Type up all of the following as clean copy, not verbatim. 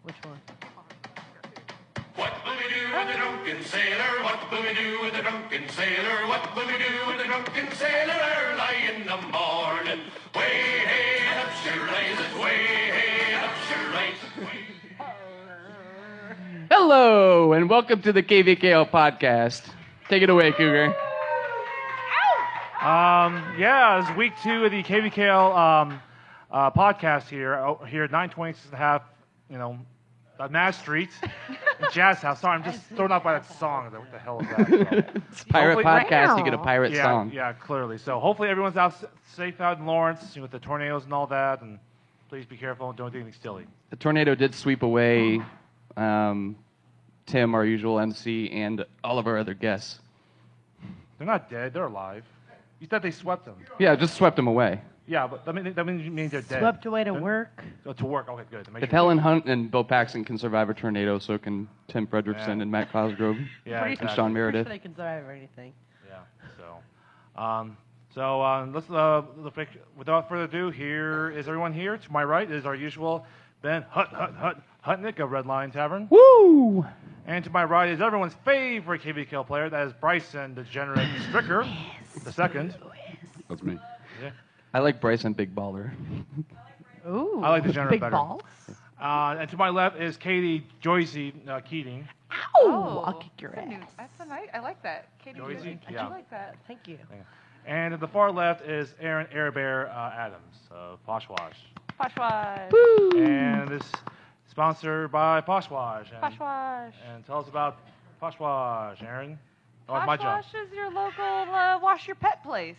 Which one? What will we do with the drunken sailor? What will we do with the drunken sailor? What will we do with the drunken sailor early in the morning? Way hey, up she rises, way hey, up she rises. Hello, and welcome to the KVKL podcast. Take it away, Cougar. It's week 2 of the KVKL podcast here at 926 Mad Street, Jazz House. Sorry, I'm just thrown off by that song. What the hell is that? So, It's a pirate podcast. You get a pirate song. Yeah, clearly. So hopefully everyone's safe out in Lawrence with the tornadoes and all that. And please be careful and don't do anything silly. The tornado did sweep away Tim, our usual MC, and all of our other guests. They're not dead. They're alive. You said they swept them. Yeah, just swept them away. Yeah, but that means they're dead. Swept away to work. Oh, to work. Okay, good. If Helen Hunt and Bill Paxton can survive a tornado, so can Tim Fredrickson and Matt Cosgrove and Sean Meredith. Pretty sure they can survive anything. Yeah. Let's without further ado, here is everyone here. To my right is our usual Ben Hutnick of Red Lion Tavern. Woo! And to my right is everyone's favorite KVKL player. That is Bryson, the degenerate Stricker, the second. That's me. Yeah. I like Bryson Big Baller. Ooh. I like the degenerate big better. balls. And to my left is Katie Joycey Keating. Ow! I'll kick your ass. That's a nice. I like that. Katie, Joycey? I Yeah. do like that. Thank you. And at the far left is Aaron Airbear Adams of Poshwash. Poshwash. And this sponsored by Poshwash. Poshwash. And tell us about Poshwash, Aaron. Oh, it's my job. Poshwash is your local wash your pet place.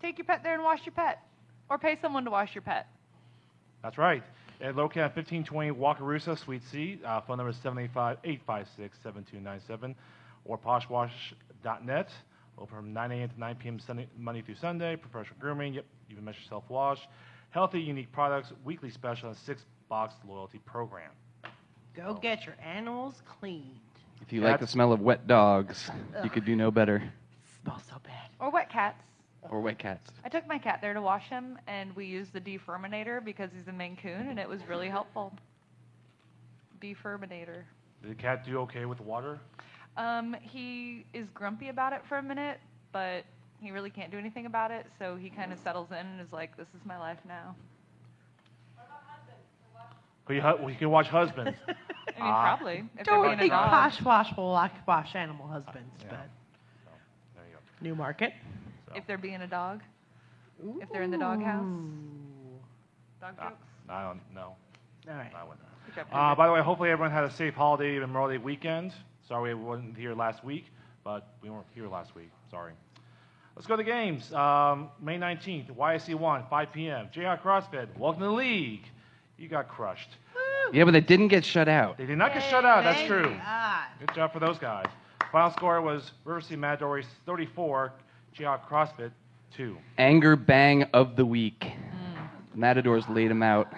Take your pet there and wash your pet, or pay someone to wash your pet. That's right. And located at 1520 Wakarusa, Suite C. Phone number is 785-856-7297 or poshwash.net. Open from 9 a.m. to 9 p.m. Monday through Sunday. Professional grooming. Yep, even measure self-wash. Healthy, unique products. Weekly special and 6-box loyalty program. Go get your animals cleaned. If you like the smell of wet dogs, you could do no better. Smells so bad. Or wet cats. Or wet cats. I took my cat there to wash him, and we used the defurminator because he's a Maine Coon, and it was really helpful. Defurminator. Did the cat do okay with the water? He is grumpy about it for a minute, but he really can't do anything about it, so he kind of settles in and is like, this is my life now. We can watch Husbands. I mean, probably. If they're Don't being a think dog. Poshwash will wash animal husbands, Yeah. but So, there you go. new market. So. If they're being a dog. If they're in the doghouse. Dog jokes. I don't know. All right. I wouldn't. Good job, Cougar. By the way, hopefully everyone had a safe holiday and Memorial Day weekend. Sorry we wasn't here last week, but we weren't here last week. Sorry. Let's go to the games. May 19th, YSC 1, 5 p.m. Jayhawk CrossFit, welcome to the league. You got crushed. Yeah, but they didn't get shut out. They did not get shut out. That's Thank true. God. Good job for those guys. Final score was River City Matadors 34, Jayhawk CrossFit 2. Anger bang of the week. Matadors laid them out.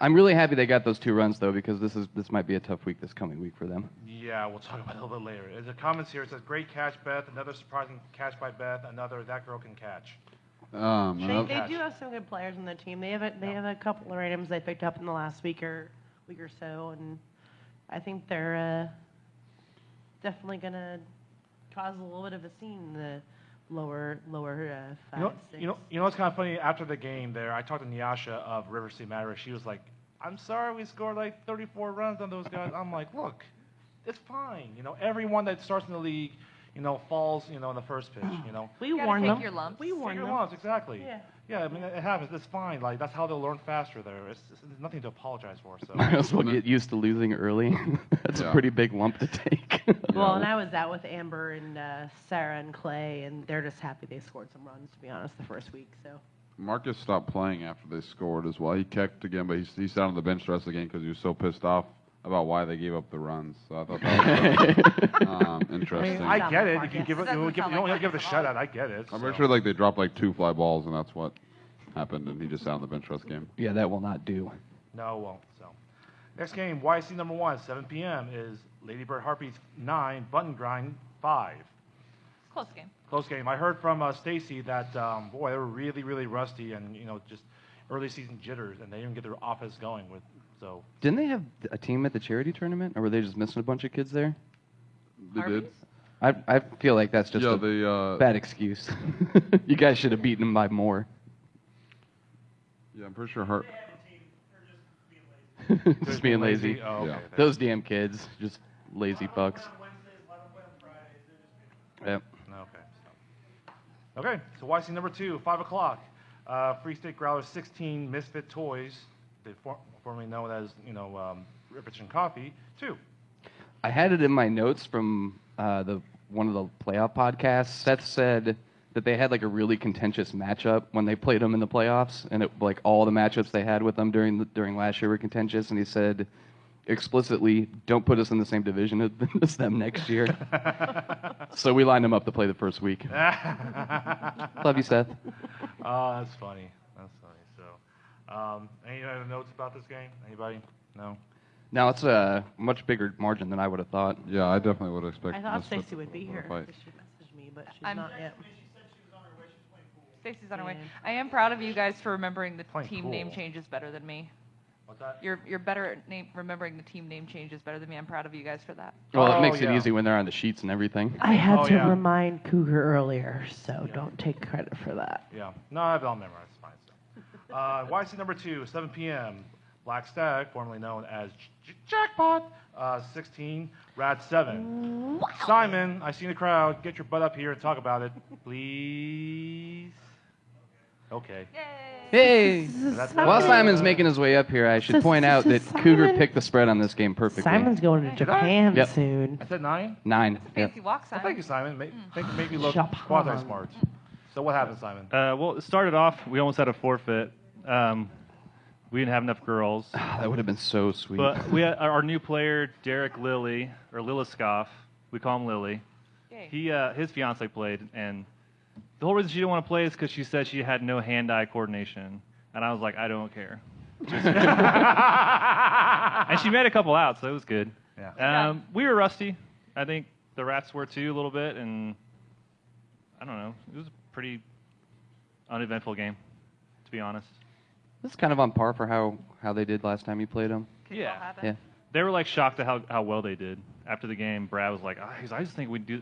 I'm really happy they got those 2 runs, though, because this might be a tough week this coming week for them. Yeah, we'll talk about it a little bit later. There's a comments here. It says, great catch, Beth. Another surprising catch by Beth. Another, that girl can catch. They do have some good players on the team. They have a couple of items they picked up in the last week or so, and I think they're definitely gonna cause a little bit of a scene in the lower 5, 6. You know what's kind of funny? After the game there, I talked to Nyasha of River City Matter. She was like, I'm sorry we scored like 34 runs on those guys. I'm like, look, it's fine. Everyone that starts in the league, falls, in the first pitch, We You gotta warned take them. your lumps. We warned Your them. lumps, exactly. Yeah. I mean, it happens. It's fine. Like, that's how they'll learn faster there. There's nothing to apologize for. So. Might as well get used to losing early. That's a pretty big lump to take. Well, and I was out with Amber and Sarah and Clay, and they're just happy they scored some runs, to be honest, the first week. So. Marcus stopped playing after they scored as well. He kicked again, but he sat on the bench the rest of the game because he was so pissed off about why they gave up the runs. So I thought that was interesting. I get it. If you Doesn't don't sound like give it a Marcus at all. shutout, I get it. I'm pretty sure they dropped like 2 fly balls, and that's what happened, and he just sat on the bench the rest of the game. Yeah, that will not do. No, it won't. So, next game, YC number 1, 7 p.m. is Lady Bird Harpies 9, Button Grind 5. Close game. Close game. I heard from Stacy that, boy, they were really, really rusty and, just early season jitters, and they didn't get their offense going with. So Didn't they have a team at the charity tournament, or were they just missing a bunch of kids there? They did. I feel like that's just Yeah, a bad excuse. You guys should have beaten them by more. Yeah, I'm pretty sure Hart. Just being lazy. Oh, okay. Yeah. Those damn kids, just lazy fucks. Yep. Okay, so YC number 2, 5 o'clock. Free State Growlers 16, Misfit Toys, they formerly known as, Rich and Coffee, 2. I had it in my notes from one of the playoff podcasts. Seth said that they had like a really contentious matchup when they played them in the playoffs, and all the matchups they had with them during last year were contentious. And he said explicitly, "Don't put us in the same division as them next year." So we lined them up to play the first week. Love you, Seth. Oh, that's funny. So, any other notes about this game? Anybody? No. Now it's a much bigger margin than I would have thought. Yeah, I definitely would have expected. I thought Misfits Stacy would be to here. fight. 'Cause she messaged me, but she's I'm- not yet. Stacy's on her way. Yeah. I am proud of you guys for remembering the Playing team name cool. changes better than me. What's that? You're better at remembering the team name changes better than me. I'm proud of you guys for that. Well, Oh, it makes yeah. it easy when they're on the sheets and everything. I had Oh, to yeah. remind Cougar earlier, so don't take credit for that. Yeah. No, I have it all memorized. It's fine. So. YC number 2, 7 p.m. Black Stag, formerly known as Jackpot, 16, Rad 7. Simon, I see in the crowd. Get your butt up here and talk about it, please. Okay. Hey! That's While Simon's making his way up here, I should point out that Cougar Simon- picked the spread on this game perfectly. Simon's going to Japan Yep. soon. I said 9. 9. Yep. Fancy walk sign. Well, thank you, Simon. Make me look Japan. quasi-smart. So what happened, Simon? Well, it started off, we almost had a forfeit. We didn't have enough girls. That would have been so sweet. But we had our new player, Derek Lilly, or Liliskoff. We call him Lily. Yay. His fiance played, and the whole reason she didn't want to play is because she said she had no hand-eye coordination. And I was like, I don't care. And she made a couple out, so it was good. Yeah. We were rusty. I think the Rats were too a little bit, and I don't know. It was a pretty uneventful game, to be honest. This is kind of on par for how they did last time you played them. Yeah. Yeah. They were like shocked at how well they did. After the game, Brad was like, I didn't think we do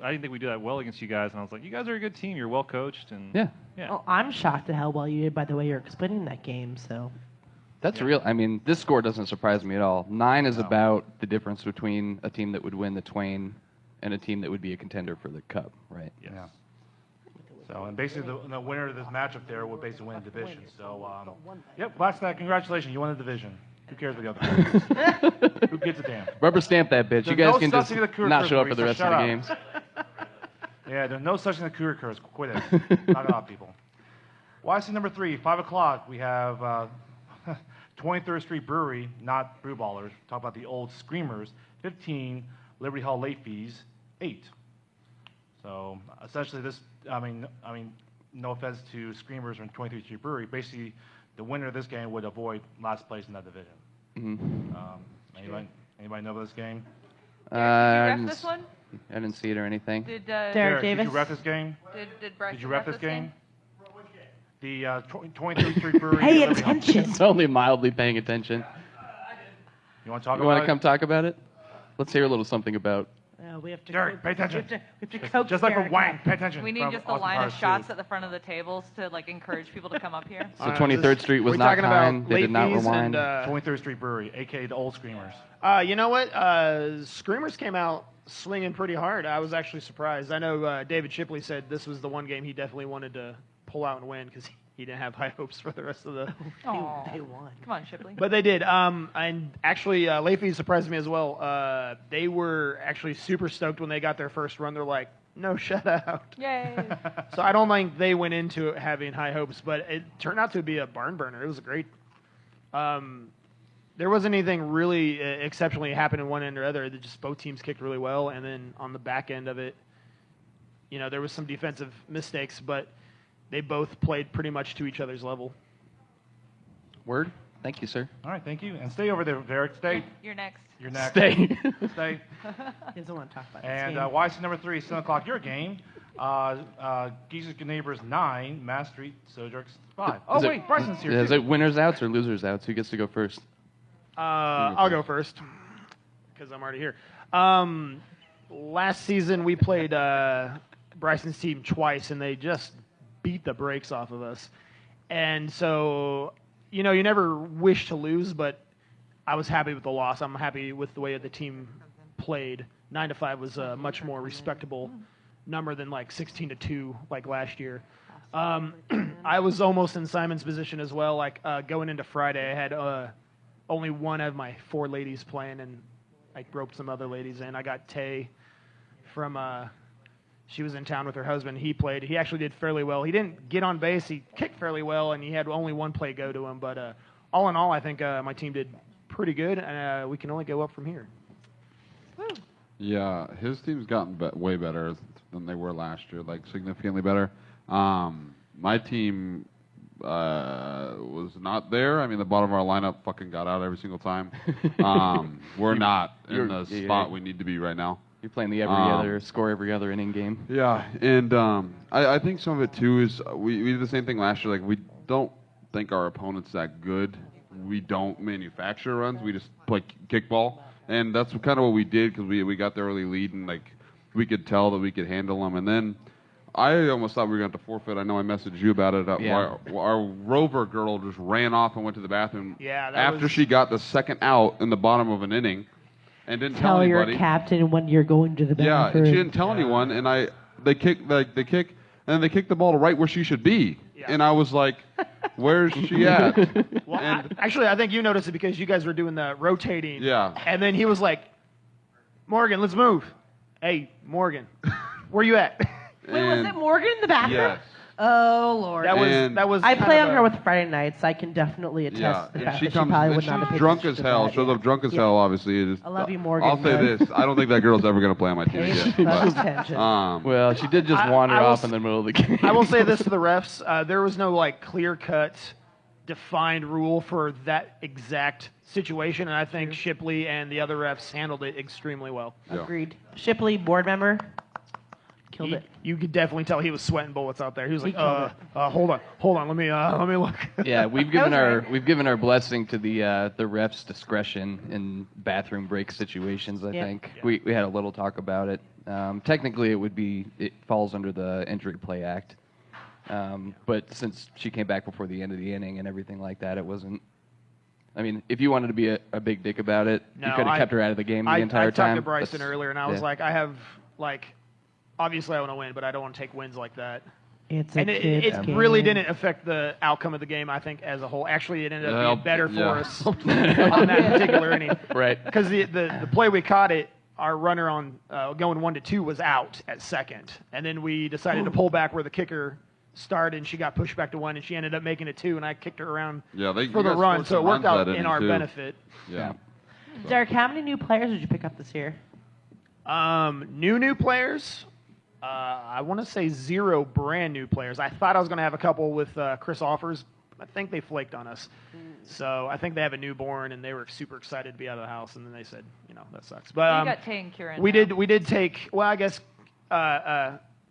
that well against you guys. And I was like, you guys are a good team. You're well coached. And Yeah. Well, I'm shocked at how well you did by the way you're explaining that game. So That's real. I mean, this score doesn't surprise me at all. 9 is about the difference between a team that would win the Twain and a team that would be a contender for the Cup, right? Yes. Yeah. So, and basically the winner of this matchup there would basically win the division. So, yep, Black Stag, congratulations, you won the division. Who cares what the other team? Who gives a damn? Rubber stamp that bitch. You There's guys no can such just thing as a Cougar not curse, show up for Maurice, the so rest of the shut games. Yeah, there's no such thing as a Cougar curse. Quit it. Knock it off, people. YC number 3, 5 o'clock, we have 23rd Street Brewery, not Brew Ballers. Talk about the old Screamers. 15, Liberty Hall late fees, 8. So essentially this, I mean, no offense to Screamers and 23rd Street Brewery. Basically, the winner of this game would avoid last place in that division. Anybody know about this game? Did you ref this one? I didn't see it or anything. Did Derek Did Davis. you ref this game? did Bryce Did you ref this game? The 23rd Street Brewery. Pay Liberty Hall. attention. It's only mildly paying attention. You want to talk You about want it? to come talk about it? Let's hear a little something about. We have to. Derek, pay attention. We have to coax Just like a Derek. wank, pay attention. We need from just a Austin line of Powers shots 2. at the front of the tables to like encourage people to come up here. So 23rd Street was we're not talking kind. about They late did not fees rewind. and 23rd Street Brewery, aka the old Screamers. you know what? Screamers came out swinging pretty hard. I was actually surprised. I know David Shipley said this was the one game he definitely wanted to pull out and win because he didn't have high hopes for the rest of the. Aw. They won. Come on, Shipley. But they did. And actually, Leafy surprised me as well. They were actually super stoked when they got their first run. They're like, no shutout. Yay. So I don't think they went into it having high hopes, but it turned out to be a barn burner. It was great. There wasn't anything really exceptionally happening one end or other. Just both teams kicked really well, and then on the back end of it, there was some defensive mistakes, but they both played pretty much to each other's level. Word? Thank you, sir. All right, thank you. And stay over there, Derek. Stay. You're next. You're next. Stay. Stay. He doesn't want to talk about And this game. YC number 3, 7 o'clock, your game. Geese's Good Neighbors 9, Mass Street, Sojarks 5. Oh, Is it- wait, Bryson's here, Is too. it winners outs or losers outs? Who gets to go first? I'll go first because I'm already here. Last season we played Bryson's team twice, and they just beat the brakes off of us. And so, you never wish to lose, but I was happy with the loss. I'm happy with the way the team played. 9-5 was a much more respectable number than like 16-2 like last year. I was almost in Simon's position as well. Like going into Friday, I had only one of my 4 ladies playing, and I roped some other ladies in. I got Tay from she was in town with her husband. He played. He actually did fairly well. He didn't get on base. He kicked fairly well, and he had only one play go to him. But all in all, I think my team did pretty good, and we can only go up from here. Yeah, his team's gotten way better than they were last year, like significantly better. My team was not there. I mean, the bottom of our lineup fucking got out every single time. We're not in the spot we need to be right now. You're playing the score every other inning game. Yeah, and I think some of it too is we did the same thing last year. Like, we don't think our opponent's that good. We don't manufacture runs. We just play kickball, and that's kind of what we did because we got the early lead, and like we could tell that we could handle them. And then I almost thought we were going to have to forfeit. I know I messaged you about it. Our rover girl just ran off and went to the bathroom after she got the second out in the bottom of an inning. And didn't tell anybody. Your captain when you're going to the bathroom. Yeah, and she didn't tell anyone, and they kick, and then they kicked the ball to right where she should be, and I was like, "Where's she at?" Well, actually, I think you noticed it because you guys were doing the rotating. Yeah. And then he was like, "Morgan, let's move." Hey, Morgan, where you at? Wait, was it Morgan in the bathroom? Yes. Oh Lord. That was. I play on her with Friday nights. I can definitely attest the fact she that comes, she probably and would not have she's paid drunk attention as hell. to that, Shows up drunk as hell. Obviously, it is. I love you, Morgan. I'll say this: I don't think that girl's ever going to play on my team again. That's attention. Well, she did just wander off in the middle of the game. I will say this to the refs: there was no like clear-cut, defined rule for that exact situation, and I think Shipley and the other refs handled it extremely well. Yeah. Agreed. Shipley, board member, killed it. You could definitely tell he was sweating bullets out there. He was like, killed hold on, let me look. Yeah, we've given our blessing to the refs' discretion in bathroom break situations. I think we had a little talk about it. Technically, it falls under the Injury Play Act, but since she came back before the end of the inning and everything like that, it wasn't. I mean, if you wanted to be a big dick about it, you could have kept her out of the game the entire time. I talked to Bryson earlier, and I was like, I have obviously I want to win, but I don't want to take wins like that. It really didn't affect the outcome of the game, I think, as a whole. Actually, it ended up being better for us on that particular inning. Right. Because the play we caught it, our runner on going 1-2 was out at second. And then we decided to pull back where the kicker started, and she got pushed back to 1, and she ended up making it 2, and I kicked her around for the run. So it worked out in our benefit. Yeah. Derek, how many new players did you pick up this year? New players? I want to say 0 brand new players. I thought I was going to have a couple with Chris Offers. I think they flaked on us. So I think they have a newborn, and they were super excited to be out of the house. And then they said, that sucks. But you got Tay and Kieran. We did take. Well, I guess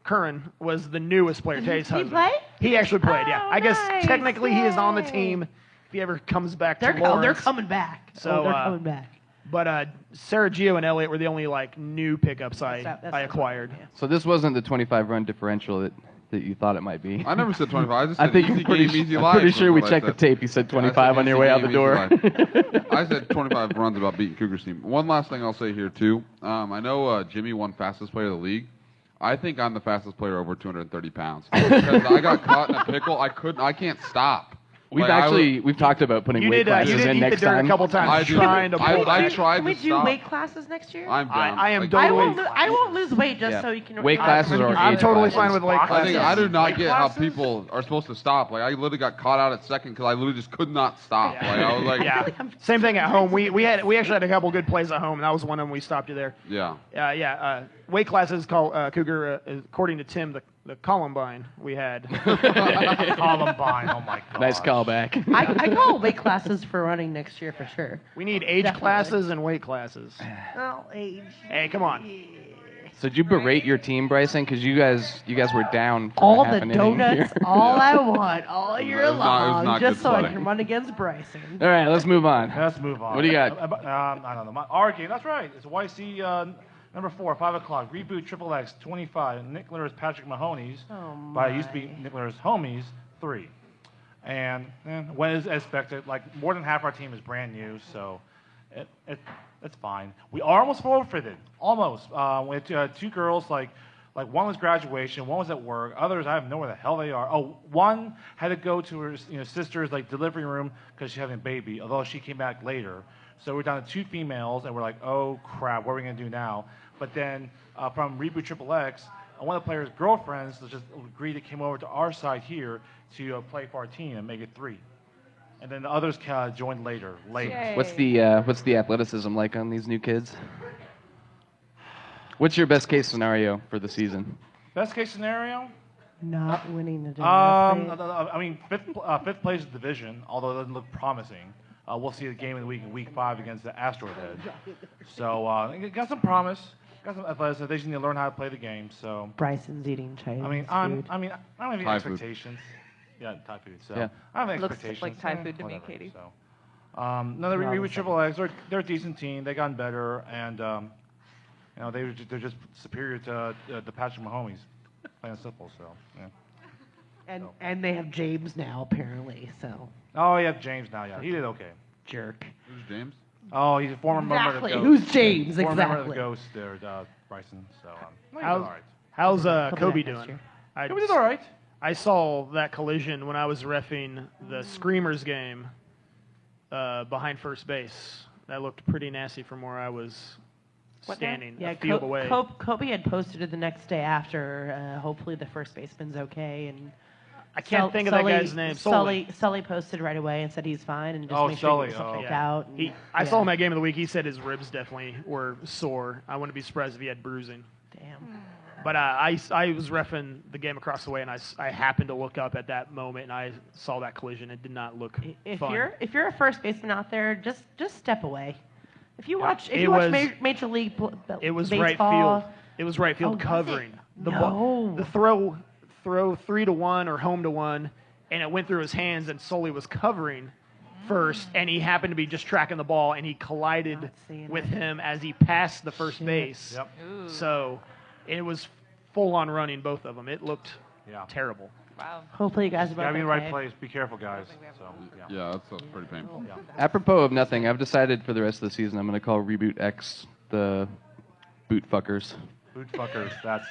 Curran was the newest player. Tay's husband. He played? He actually played. Yeah. I guess Nice. technically he is on the team. If he ever comes back to They're Lawrence. coming back. So, they're coming back. But Sarah Gio and Elliott were the only new pickups I acquired. Yeah. So this wasn't the 25-run differential that you thought it might be. I never said 25. I just I said think easy you're pretty, game, easy I'm life. pretty sure we was what checked I the said. tape. You said Yeah, I 25 on easy your way out game, the easy door. life. I said 25 runs about beating Cougars team. One last thing I'll say here too. I know Jimmy won fastest player of the league. I think I'm the fastest player over 230 pounds because I got caught in a pickle. I can't stop. We've talked about putting weight classes in next time. A couple times trying to. I tried Can we to do stop. weight classes next year? I'm down. I am Like, totally. I won't lose weight just so you can. Weight classes are I'm age totally classes. fine with weight I classes. think I do not Weight get how classes? people are supposed to stop. Like I literally got caught out at second because I literally just could not stop. Like I was like, Yeah. Same thing at home. We actually had a couple good plays at home, and that was one of them. We stopped you there. yeah. Weight classes called Cougar, according to Tim, the Columbine we had. Columbine, oh my god. Nice callback. I call weight classes for running next year for sure. We need age Definitely. classes and weight classes. Oh, age. Hey, come on. So did you berate your team, Bryson? Because you guys were down for All half the an inning donuts, here. all I want, all year It was long, not just good so I sledding. can run against Bryson. All right, let's move on. Let's move on. What do you got? I don't know. Our game, that's right. It's YC number 4, 5 o'clock. Reboot Triple X 25. Nick Lear's Patrick Mahoney's. Oh, But it used to be my. Nick Lear's Homies 3. And when is expected, like more than half our team is brand new, so it's fine. We are almost forfeited, almost. We had two girls, like one was graduation, one was at work. Others, I have no where the hell they are. Oh, one had to go to her sister's delivery room because she's having a baby. Although she came back later, so we're down to 2 females, and we're like, oh crap, what are we gonna do now? But then from Reboot Triple X, one of the players' girlfriends just agreed to came over to our side here to play for our team and make it 3. And then the others joined later. Yay. What's the athleticism like on these new kids? What's your best case scenario for the season? Best case scenario? Not winning the I mean, fifth place is division, although it doesn't look promising. We'll see the game of the week in week 5 against the Asteroid Head. So got some promise, got some athleticism. They just need to learn how to play the game. So Bryson's eating Chinese I food. don't have any Thai food. expectations. Yeah, Thai food. So Yeah. I don't have Looks expectations. like Thai food to me, whatever, Katie. So, no, the They're all the Reboot Triple X, they're a decent team. They've gotten better, and they're just superior to the Patrick Mahomes. Plain and simple. So yeah. And they have James now, apparently, so. Oh, yeah, James now. Yeah, he did okay. Jerk. Who's James? Oh, he's a former member of the Exactly. Ghost. Who's James? Former member of the Exactly. Ghost there, Bryson. So he's How's, all right. how's He'll be Kobe back next doing? year. I, He did all right. I saw that collision when I was reffing the Screamers game behind first base. That looked pretty nasty from where I was standing Yeah, a field away. Kobe had posted it the next day after. Hopefully the first baseman's okay, and I can't think of that guy's name. Sully posted right away and said he's fine and just make sure Sully, he gets checked Yeah. out. And, I saw yeah. him at Game of the Week. He said his ribs definitely were sore. I wouldn't be surprised if he had bruising. Damn. But I was reffing the game across the way, and I happened to look up at that moment, and I saw that collision. It did not look If fun. you're a first baseman out there, just step away. If you watch Major League It was Baseball, right field. It was right field Oh, was covering it? the No. ball. The throw 3-1 or home to 1, and it went through his hands, and Sully was covering first, and he happened to be just tracking the ball, and he collided Not seeing with it. him as he passed the first Shit. base. Yep. Ooh. So it was full on running, both of them. It looked Yeah. terrible. Wow. hopefully you guys are Gotta both be in the right okay. place. Be careful, guys. So yeah. Yeah, that's pretty painful. Yeah. Apropos of nothing, I've decided for the rest of the season I'm going to call Reboot X the boot fuckers. Boot fuckers. That's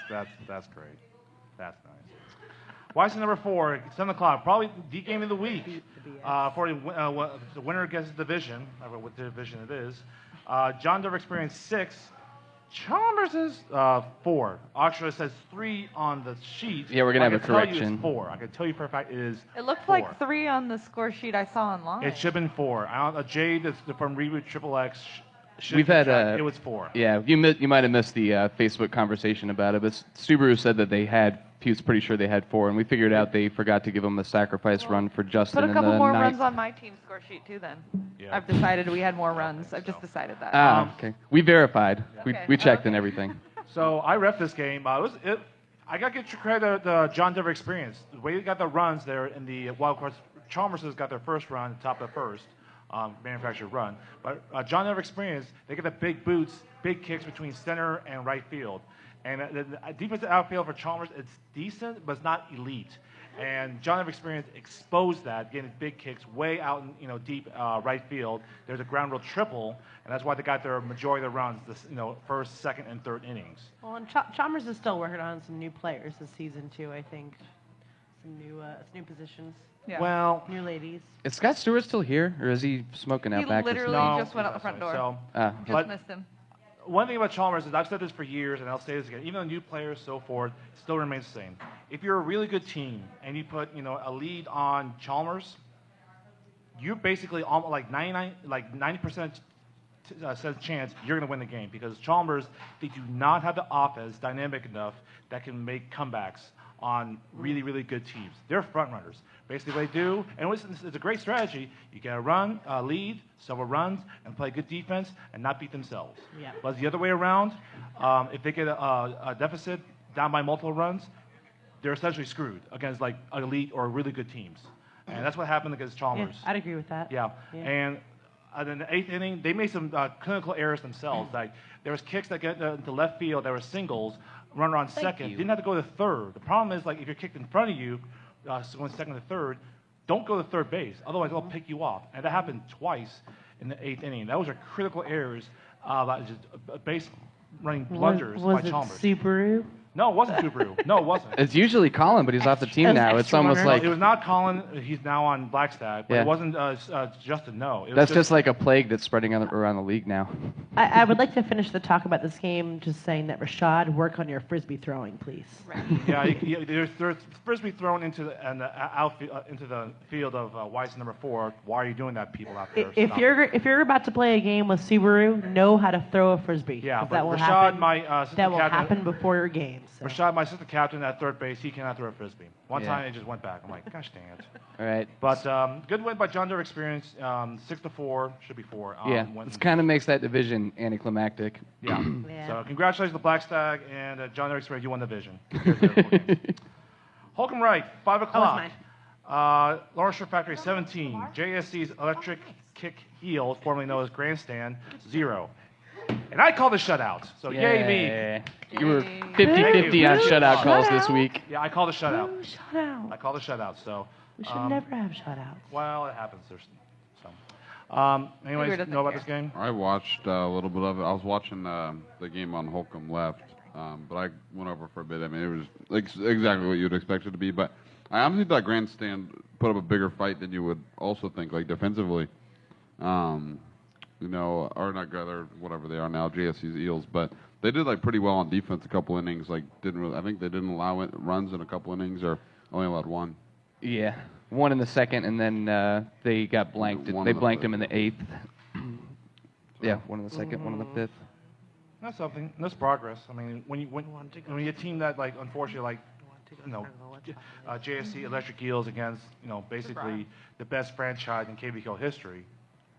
great. That's nice. YC number 4, 7 o'clock. Probably the game of the week. For the winner gets the division. I don't know what division it is. John Dover Experience 6. Chalmers is 4. Actually, it says 3 on the sheet. Yeah, we're gonna I have a can tell you correction. it's 4. I can tell you for a fact it is. It looked 4. like 3 on the score sheet I saw online. It should have been 4. Jade that's from Reboot Triple X. We've had it was 4. Yeah, you might have missed the Facebook conversation about it, but Subaru said that he was pretty sure they had 4, and we figured out they forgot to give him a sacrifice run for Justin Put a in couple the more ninth. runs on my team score sheet too. Then Yeah. I've decided we had more runs. I've just decided that. Okay. We verified. Okay. We checked and Okay. everything. So I ref this game. I got to give credit to the John Dover Experience. The way they got the runs there in the wild cards, Chalmers has got their first run, top of the first manufactured run. But John Dover Experience, they get the big boots, big kicks between center and right field. And the defensive outfield for Chalmers, it's decent, but it's not elite. And John Dover Experience exposed that, getting big kicks way out in deep right field. There's a ground rule triple, and that's why they got their majority of the runs, first, second, and third innings. Well, and Chalmers is still working on some new players this season too. I think some new positions, Yeah. Well, new ladies. Is Scott Stewart still here, or is he smoking out He back? literally no, just went out the front door. So, Just but- missed him. one thing about Chalmers is I've said this for years, and I'll say this again. Even though new players, so forth, it still remains the same. If you're a really good team and you put a lead on Chalmers, you're basically almost like 90% chance you're going to win the game because Chalmers, they do not have the offense dynamic enough that can make comebacks. on really, really good teams. They're front runners. Basically, what they do, and it's a great strategy. You get a run, lead, several runs, and play good defense, and not beat themselves. Yeah. But the other way around, if they get a deficit down by multiple runs, they're essentially screwed against like elite or really good teams. And that's what happened against Yeah, Chalmers. I'd agree with that. Yeah. And in the 8th inning, they made some clinical errors themselves. Like there was kicks that get into left field that were singles, runner on second, didn't have to go to third. The problem is like if you're kicked in front of you, going second to third, don't go to third base. Otherwise, they'll pick you off. And that happened twice in the 8th inning. Those are critical errors, just base running blunders by Chalmers. Was it Subaru? No, it wasn't Subaru. No, it wasn't. It's usually Colin, but he's off the team That was now. It's extra almost runner. like It was not Colin. He's now on Blackstag. But Yeah. it wasn't Justin. No. It was that's just like a plague that's spreading around the league now. I would like to finish the talk about this game just saying that Rashad, work on your frisbee throwing, please. Yeah, there's frisbee thrown into the field of Weiss number 4. Why are you doing that, people out there? If Stop. you're about to play a game with Subaru, know how to throw a frisbee. Yeah, 'cause but that will Rashad, happen. my assistant That will captain, happen before your game. So. Rashad, my assistant captain at third base, he cannot throw a frisbee. One Yeah. time it just went back. I'm like, gosh dang it. All right. But good win by John Doe Experience. 6-4, should be 4. Yeah, this kind of makes that division anticlimactic. Yeah. Yeah. So congratulations to Blackstag and John Doe Experience. You won the division. Holcomb Wright, 5 o'clock. mine. Lawrence Shore Factory 17. JSC's Electric Kick Eels, formerly known as Grandstand, 0. And I called the shutout. So yay me. Yeah. You were Yay. 50-50 on Boo, shutout calls this shutout. week. Yeah, I called the shutout. Oh, shutout. I called the shutout. So. We should never have shutouts. Well, it happens. There's so. Figured Anyways, it know about there. this game? I watched a little bit of it. I was watching the game on Holcomb left, but I went over for a bit. I mean, it was exactly what you'd expect it to be. But I honestly thought Grandstand put up a bigger fight than you would also think, like defensively. You know, or not Gather, whatever they are now, JSC's Eels, but they did like pretty well on defense a couple innings. Like I think they didn't allow runs in a couple innings, or only allowed 1. Yeah, 1 in the second, and then they got blanked. One They in the blanked fifth. him in the 8th. Yeah, 1 in the second, 1 in the 5th. That's something. That's progress. I mean, when you're a team that like unfortunately like JSC Electric Eels against basically the best franchise in KBKL history,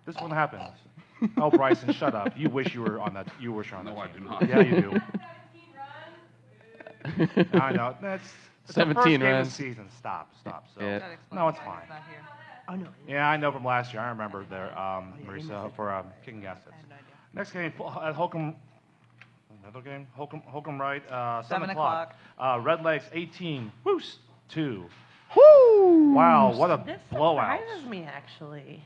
this one happens. Oh, Bryson, shut up. You wish you were on that. You wish you were on that. No, I team. do not. Yeah, you do. I know. It's the 17 first game of runs. the season. Stop. So Yeah. That explains No, it's why fine. he's not here. Oh, no. Yeah, I know from last year. I remember there, Marisa, for kicking assets. Next game at Holcomb. Another game. Holcomb Wright. 7 o'clock. Red Legs 18. Whoos 2. Woo! Wow, what a This blowout. surprises me, actually.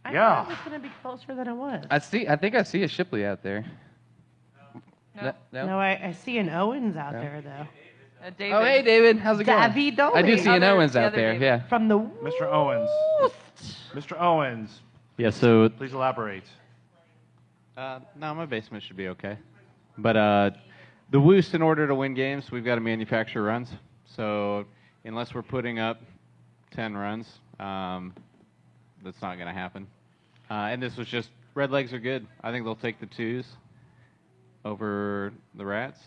I Yeah. thought it was going to be closer than it was. I think I see a Shipley out there. No. No, I see an Owens out there, though. David. Oh, hey, David. How's it going? David I do see an Other- Owens the out other there. David. Yeah. From the Mr. Owens. Mr. Owens, Yeah, so please elaborate. no, my basement should be okay. But the Woost, in order to win games, we've got to manufacture runs. So unless we're putting up 10 runs, that's not going to happen. And this was just, Red Legs are good. I think they'll take the 2s over the Rats.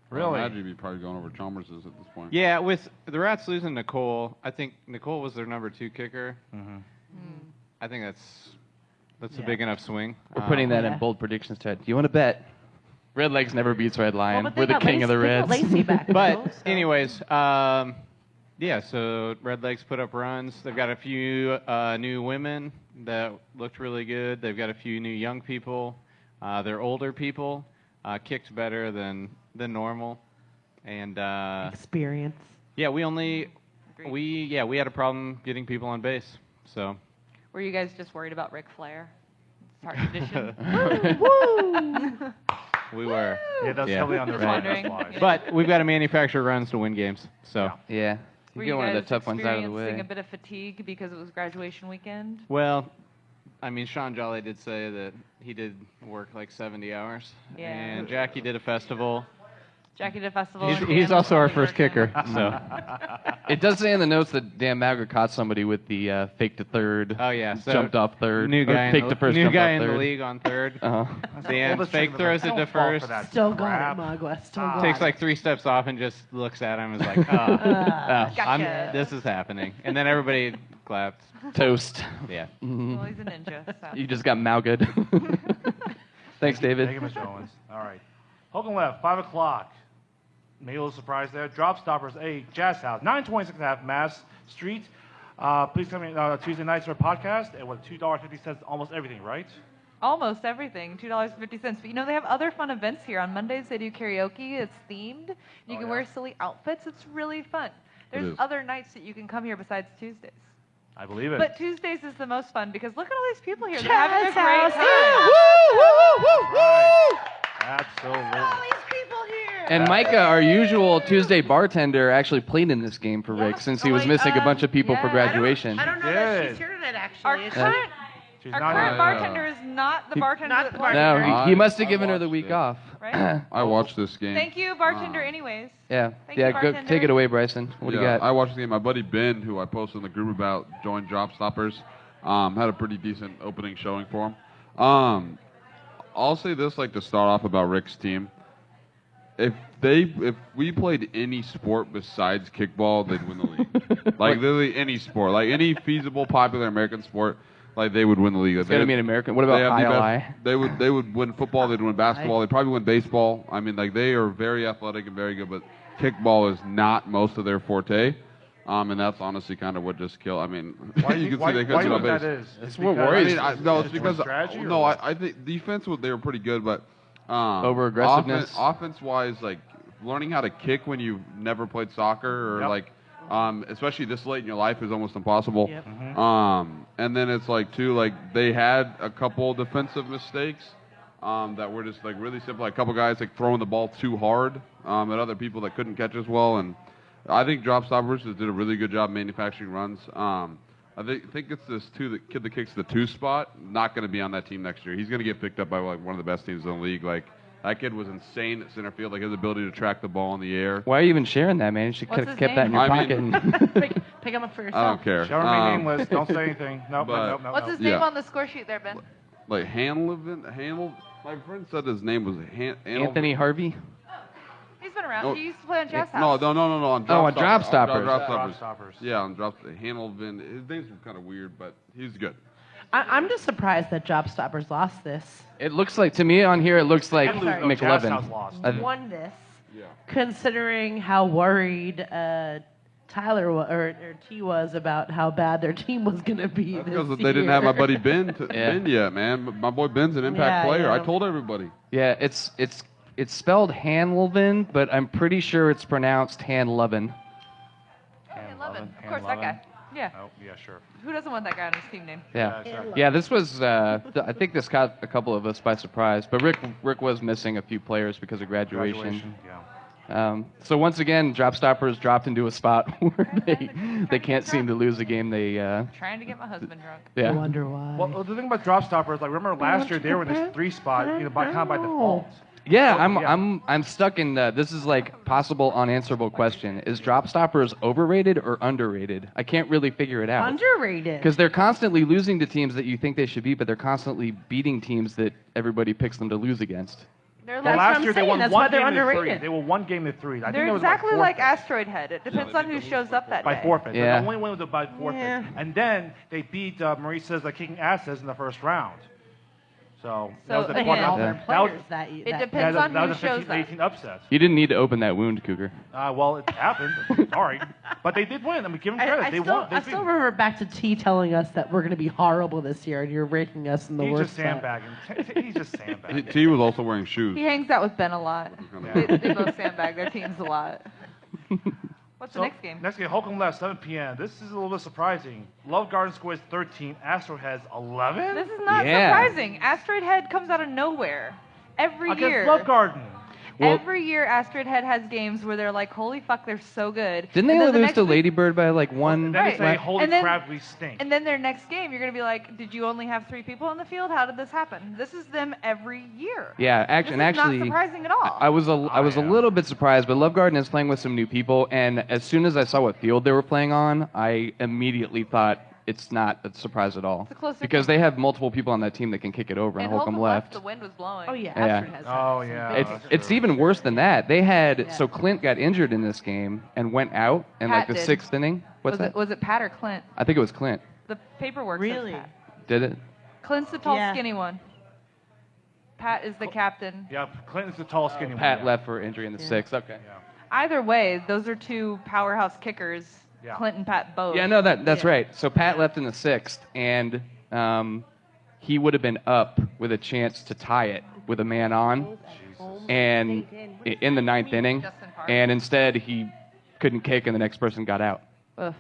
I imagine you'd be probably going over Chalmers's at this point. Yeah, with the Rats losing Nicole, I think Nicole was their number 2 kicker. I think that's a big enough swing. We're putting that Yeah. in bold predictions, Ted. Do you want to bet? Red Legs never beats Red Lion. Well, but they We're the got king of the Lacey- they Reds. got Lacey back, though, But so- anyways, yeah, so Red Legs put up runs. They've got a few new women that looked really good. They've got a few new young people. Their older people kicked better than normal. And experience. yeah, we Agreed. had a problem getting people on base. So Were you guys just worried about Ric Flair? It's our tradition. we were. Yeah, that's Yeah. heavily on their Just mind. That's wondering. why. But we've got to manufacture runs to win games. So Yeah. Were You you get one of the guys tough ones out of the experiencing way. a bit of fatigue because it was graduation weekend? well, I mean, Sean Jolly did say that he did work like 70 hours. Yeah. And Jackie did a festival. Jackie did festival. He's also our first kicker. So. It does say in the notes that Dan Mauger caught somebody with the fake to third. Oh yeah, so jumped off third. New guy, fake to first. new jumped guy off in the third. league on third. Dan Oldest fake chicken in the throws league. it to Don't fall for first. that Still got crap. it, Magua. Still got Takes it. like 3 steps off and just looks at him and is like, oh, Gotcha. this is happening. And then everybody claps. Toast. Yeah. Well, he's a ninja. So. You just got Maugud. Thanks, David. Thank you, Mr. Owens. All right. Hogan left, 5 o'clock. Maybe a little surprise there. Drop Stoppers, a Jazz House, 926 half Mass Street. Please come in Tuesday nights for a podcast. And with $2.50, almost everything, right? Almost everything, $2.50. But you know, they have other fun events here. On Mondays, they do karaoke. It's themed. You can wear silly outfits. It's really fun. There's other nights that you can come here besides Tuesdays. I believe it. But Tuesdays is the most fun because look at all these people here. They're having a Jazz great House. time. Right. Absolutely. All these people here. And Micah, our usual Tuesday bartender, actually played in this game for Rick since he was missing a bunch of people for yeah. graduation. I don't know that Did. she's here tonight, actually. Our Is current, She's our not current here. bartender is not the bartender Not that the plays. bartender. No, he must have I given her the watched week it. off. Right? I watched this game. Thank you, bartender, anyways. Yeah, Thank you, yeah. Go bartender. take it away, Bryson. What do you Yeah, got? I watched the game. My buddy Ben, who I posted in the group about, joined Drop Stoppers. Had a pretty decent opening showing for him. I'll say this, like to start off about Rick's team. If we played any sport besides kickball, they'd win the league. Like literally any sport, like any feasible popular American sport, like they would win the league. It's gotta be an American. What about ILI? They would win football. They'd win basketball. They'd probably win baseball. I mean, like they are very athletic and very good, but kickball is not most of their forte. And that's honestly kind of what just killed. I mean, Why you can why, see they why couldn't you get think on that base. is? That's what because- worries I mean, no, it's because strategy. no, or what? I think defense they were pretty good, but Over-aggressiveness? offense wise, like learning how to kick when you've never played soccer or Yep. like, especially this late in your life is almost impossible. Yep. And then it's like too, like they had a couple defensive mistakes that were just like really simple. Like a couple guys like throwing the ball too hard at other people that couldn't catch as well. And I think Drop Stoppers did a really good job manufacturing runs. I think it's this kid that kicks the 2 spot. Not going to be on that team next year. He's going to get picked up by like one of the best teams in the league. Like that kid was insane at center field. Like his ability to track the ball in the air. Why are you even sharing that, man? You should What's have his kept that in name? your I pocket. mean- Pick them up for I yourself. don't care. Shall remain nameless. Don't say anything. Nope, but- nope, nope, What's nope. his name Yeah. on the score sheet there, Ben? Like Handel. My friend said his name was Anthony Harvey. He's been around. No. He used to play on Jazz No, House. no. On on Drop Stoppers. Drop Drop Stoppers. Stoppers. Yeah, on Drop Handelvin. His name's kind of weird, but he's good. I'm just surprised that Drop Stoppers lost this. It looks like to me on here. It looks like I'm sorry. No, Jazz House McLovin. lost. Won this, Yeah. considering how worried Tyler or T was about how bad their team was going to be this Because year. they didn't have my buddy Ben Yeah. Ben yet, man. My boy Ben's an impact Yeah, player. yeah. I told everybody. Yeah, it's spelled Hanlovin, but I'm pretty sure it's pronounced Hanlovin. Hand 11. Of course, that guy. Yeah. Oh, yeah, sure. Who doesn't want that guy on his team name? Yeah. exactly. Yeah, this was. I think this caught a couple of us by surprise, but Rick was missing a few players because of graduation. Yeah. So once again, Drop Stoppers dropped into a spot where they can't seem to lose a game. They Trying to get my husband drunk. I yeah. wonder why. Well, the thing about Drop Stoppers, like remember last year they were in this 3 spot, by default. Yeah, Yeah. I'm stuck in this is like possible unanswerable question. Is Drop Stoppers overrated or underrated? I can't really figure it out. Underrated. Because they're constantly losing to teams that you think they should beat, but they're constantly beating teams that everybody picks them to lose against. They're That's like, what Last I'm year they saying, won that's 1 why they're game to 3. underrated. They were 1 game to 3. I think they're that was exactly by like forfeit. Asteroid Head. It depends on who shows up that By day. forfeit. Yeah. The only win was by forfeit. Yeah. And then they beat Marisa's kicking asses in the first round. So that was So, the Again, all that their was- players that It that- depends on that who was a shows up. 15-18 upset. You didn't need to open that wound, Cougar. Well, it happened. Sorry. But they did win. I mean, give them credit. I They still, won. They I still beat. remember back to T telling us that we're going to be horrible this year, and you're ranking us in the He's worst just spot. sandbagging. He's just sandbagging. T was also wearing shoes. He hangs out with Ben a lot. They both sandbag their teams a lot. What's the next game? Next game, Holcomb left, 7 p.m. This is a little bit surprising. Love Garden scores 13. Astro has 11. This is not Yeah. surprising. Asteroid Head comes out of nowhere every Against year. Love Garden. Well- Every year, Astrid Head has games where they're like, holy fuck, they're so good. Didn't they And then only the lose next to week- Ladybird by like one? Then they say, Right. holy And then- crap, we stink. And then their next game, you're going to be like, did you only have 3 people on the field? How did this happen? This is them every year. Yeah, This is actually, not surprising at all. I was a little bit surprised, but Love Garden is playing with some new people, and as soon as I saw what field they were playing on, I immediately thought it's not a surprise at all. It's a closer Because game. they have multiple people on that team that can kick it over, and Holcomb left. The wind was blowing. Oh yeah, Yeah. Astrid has. Oh, some yeah. big It's, that's it's true. even worse than that. They had Yeah. so Clint got injured in this game and went out in like Pat the did. 6th inning. What's that? Was it Pat or Clint? I think it was Clint. The paperwork Really? says Pat. Did it? Clint's the tall, Yeah. skinny one. Pat is the captain. Yeah, Clinton's the tall, skinny one. Pat yeah. left for injury in the 6th. Okay. Yeah. Either way, those are 2 powerhouse kickers. Yeah. Clint and Pat both. Yeah, no, that's Yeah. right. So Pat left in the 6th, and he would have been up with a chance to tie it with a man on, and in the 9th inning, Justin Park. and instead he couldn't kick, and the next person got out. Ugh.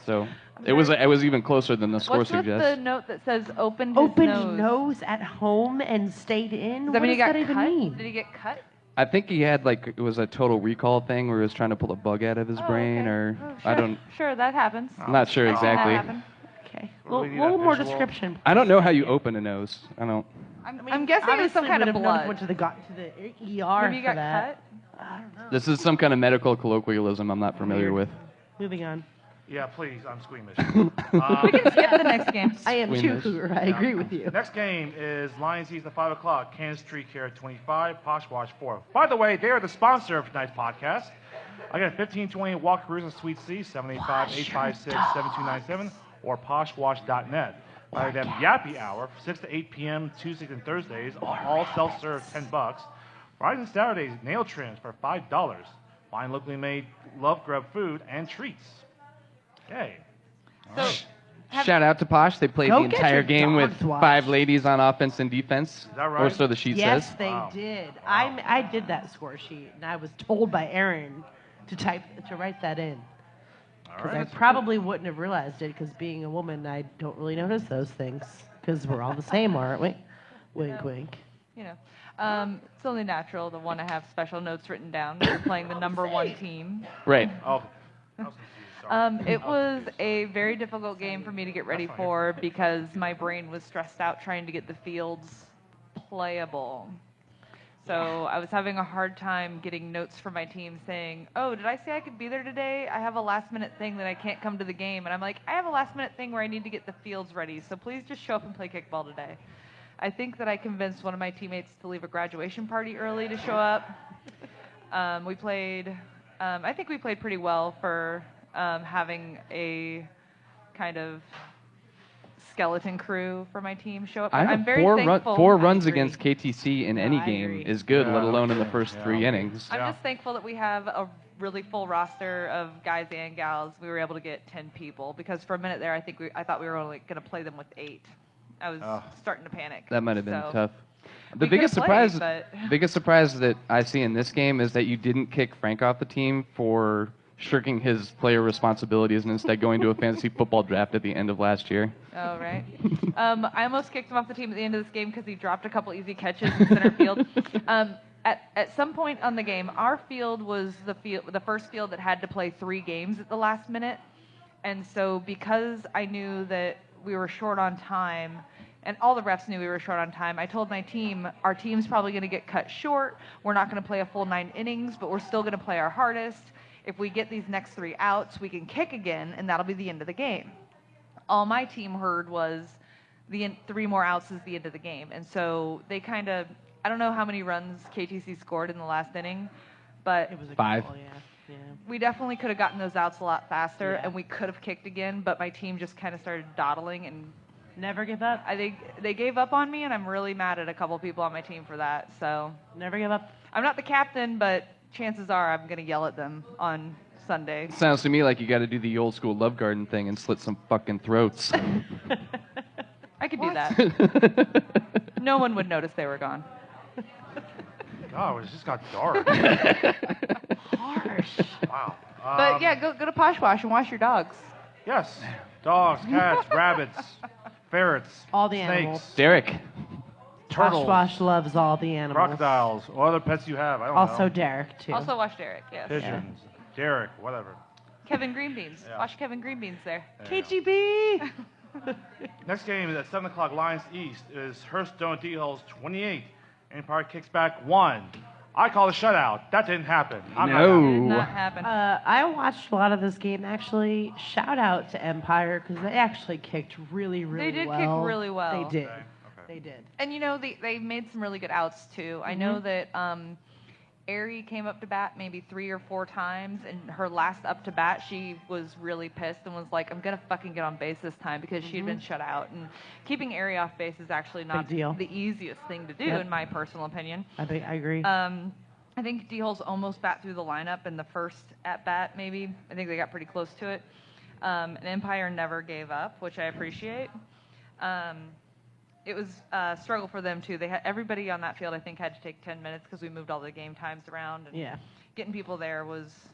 So it was even closer than the score What's with the suggests. note that says opened his Opened nose? at home and stayed in. Does What that mean he does got that even cut? mean? Did he get cut? I think he had it was a total recall thing where he was trying to pull a bug out of his Oh, brain, okay. or Oh, I sure. don't. Sure, that happens. I'm not sure I've seen that exactly. happen. Okay. Well, Well, we a need little that more visual. description. I don't know how you open a nose. I don't. I'm guessing it was some Obviously kind of would have known blood. Went to the ER Maybe he for got that. cut. I don't know. This is some kind of medical colloquialism I'm not familiar with. Moving on. Yeah, please, I'm squeamish. We can skip the next game. I am Squeamish. too. I agree with you. Next game is Lions East at 5 o'clock, Kansas Tree Care 25, Poshwash 4. By the way, they are the sponsor of tonight's podcast. I got 1520 Walkers in Suite C, 785-856-7297, or poshwash.net. I have Yappy Hour, 6 to 8 p.m., Tuesdays and Thursdays, all self-serve, $10. Fridays and Saturdays, nail trims for $5. Find locally made love grub food and treats. Okay. So, Shout out to Posh. They played Go the get entire your game with dogs watched. 5 ladies on offense and defense. that right? Or so the sheet Yes, says. they Wow. did. I did that score sheet, and I was told by Aaron to write that in. All Because right. I probably wouldn't have realized it, because being a woman, I don't really notice those things. Because we're all the same, aren't we? Wink, wink. you know, it's only natural to want to have special notes written down when you're playing the number 1 team. Right. Oh, I was confused. Sorry. It was a very difficult game for me to get ready for because my brain was stressed out trying to get the fields playable. So I was having a hard time getting notes from my team saying, oh, did I say I could be there today? I have a last minute thing that I can't come to the game. And I'm like, I have a last minute thing where I need to get the fields ready. So please just show up and play kickball today. I think that I convinced one of my teammates to leave a graduation party early to show up. We played, I think we played pretty well for having a kind of skeleton crew for my team show up. I'm very thankful. Four runs agree. against KTC in any I game agree. is good, Yeah, let alone in the okay. first Yeah. 3 innings. I'm Yeah. just thankful that we have a really full roster of guys and gals. We were able to get 10 people because for a minute there, I thought we were only going to play them with 8. I was starting to panic. That might have been So, tough. The we biggest could've played, surprise, but- biggest surprise that I see in this game is that you didn't kick Frank off the team for shirking his player responsibilities and instead going to a fantasy football draft at the end of last year. Oh, right. I almost kicked him off the team at the end of this game because he dropped a couple easy catches in center field. At some point on the game, our field was the first field that had to play 3 games at the last minute. And so because I knew that we were short on time, and all the refs knew we were short on time, I told my team, our team's probably going to get cut short. We're not going to play a full 9 innings, but we're still going to play our hardest. If we get these next 3 outs, we can kick again, and that'll be the end of the game. All my team heard was 3 more outs is the end of the game. And so they kind of, I don't know how many runs KTC scored in the last inning, but It was a 5. couple, yeah. we definitely could have gotten those outs a lot faster, Yeah. and we could have kicked again, but my team just kind of started dawdling, and Never give up. I think they gave up on me, and I'm really mad at a couple people on my team for that. So Never give up. I'm not the captain, but chances are I'm going to yell at them on Sunday. Sounds to me like you got to do the old school Love Garden thing and slit some fucking throats. I could do that. No one would notice they were gone. God, it just got dark. Harsh. Wow. But yeah, go to Posh Wash and wash your dogs. Yes. Dogs, cats, rabbits, ferrets, All the snakes. animals. Derek, turtles, Wash loves all the animals. crocodiles, or other pets you have. I don't know. Also Derek, too. Also watch Derek, yes. Pigeons, Derek, whatever. Kevin Greenbeans. Yeah. Watch Kevin Greenbeans there. KGB! Next game is at 7 o'clock, Lions East, is Hearthstone D-Hulls 28. Empire kicks back 1. I call a shutout. That didn't happen. I'm not No. happy. Did not happen. I watched a lot of this game, actually. Shout out to Empire, because they actually kicked really, really well. They did kick really well. They did. Okay. They did. And you know, they made some really good outs too. I know that Aerie came up to bat maybe 3 or 4 times, and her last up to bat, she was really pissed and was like, I'm gonna fucking get on base this time because she had been shut out. And keeping Aerie off base is actually not Big deal. the easiest thing to do, Yep. in my personal opinion. I agree. I think D-Holes almost bat through the lineup in the first at bat, maybe. I think they got pretty close to it. And Empire never gave up, which I appreciate. It was a struggle for them too. They had everybody on that field, I think, had to take 10 minutes because we moved all the game times around. And Yeah. getting people there was,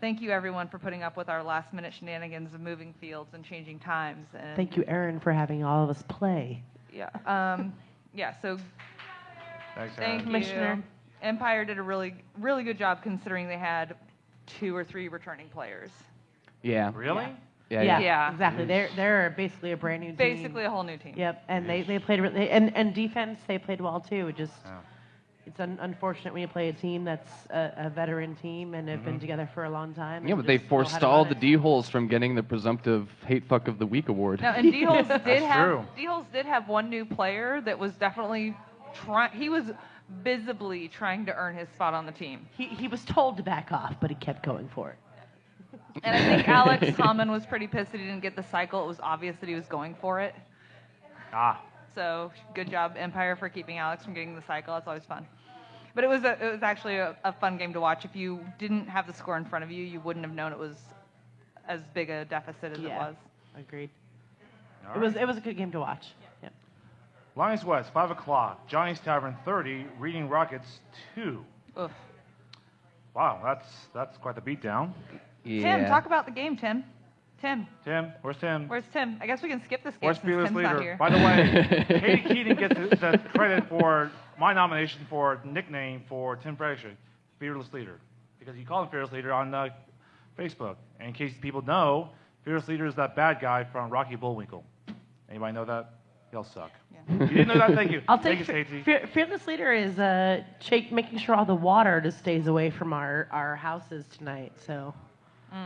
thank you everyone for putting up with our last minute shenanigans of moving fields and changing times. And Thank you, Aaron, for having all of us play. Yeah. Yeah. So Thanks, thank Aaron. you. Commissioner. Empire did a really, really good job considering they had 2 or 3 returning players. Yeah. Really? Yeah. Yeah. Exactly. They're basically a brand new team. Basically a whole new team. Yep, and they played really, and defense they played well too. Just Yeah. it's unfortunate when you play a team that's a veteran team and have been together for a long time. Yeah, and but they just know how to forestalled the run it. D-Holes from getting the presumptive Hate Fuck of the Week award. Now, and D-Holes true. did have one new player that was definitely he was visibly trying to earn his spot on the team. He was told to back off, but he kept going for it. And I think Alex Hammond was pretty pissed that he didn't get the cycle. It was obvious that he was going for it. Ah. So good job, Empire, for keeping Alex from getting the cycle. That's always fun. But it was actually a fun game to watch. If you didn't have the score in front of you, you wouldn't have known it was as big a deficit as it was. Agreed. All It was right. it was a good game to watch. Yeah. Lions West, 5 o'clock. Johnny's Tavern 30, Reading Rockets 2. Ugh. Wow, that's quite the beatdown. Yeah. Tim, talk about the game, Tim. Tim, Where's Tim? where's Tim? I guess we can skip this game Where's since Fearless Tim's not Leader? here. By the way, Katie Keaton gets the credit for my nomination for nickname for Tim Frazier, Fearless Leader, because you call him Fearless Leader on Facebook. And in case people know, Fearless Leader is that bad guy from Rocky Bullwinkle. Anybody know that? He'll suck. Yeah. You didn't know that? Thank you. I'll Thank take you, Stacey. Fearless Leader is making sure all the water just stays away from our houses tonight. So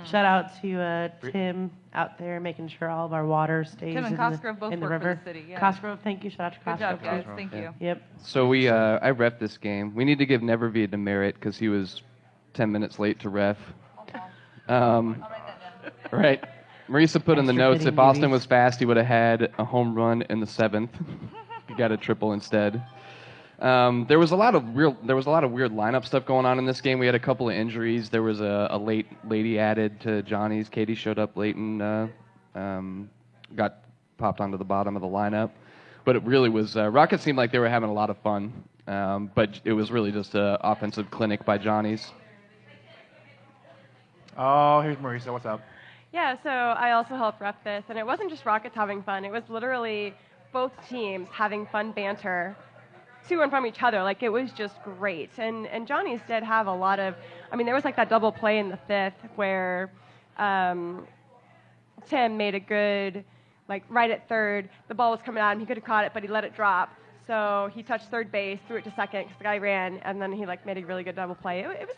shout out to Tim out there making sure all of our water stays Tim and in Cosgrove both in the work for river. the city, yeah. Cosgrove, thank you. Shout out to Good Cosgrove. job, guys. Cosgrove, Thank yeah. you. Yep. So I ref this game. We need to give Nevervia demerit because he was 10 minutes late to ref. Right. Marisa put in the Extra notes, fitting if Austin movies. was fast, he would have had a home run in the 7th. He got a triple instead. There was a lot of weird lineup stuff going on in this game. We had a couple of injuries. There was a late lady added to Johnny's. Katie showed up late and got popped onto the bottom of the lineup. But it really was Rockets seemed like they were having a lot of fun. But it was really just an offensive clinic by Johnny's. Oh, here's Marisa. What's up? Yeah, so I also helped rep this, and it wasn't just Rockets having fun. It was literally both teams having fun banter to and from each other. Like, it was just great. And Johnny's did have a lot of, I mean, there was like that double play in the 5th where Tim made a good, like right at third, the ball was coming at him. He could have caught it, but he let it drop. So he touched third base, threw it to second because the guy ran, and then he like made a really good double play. It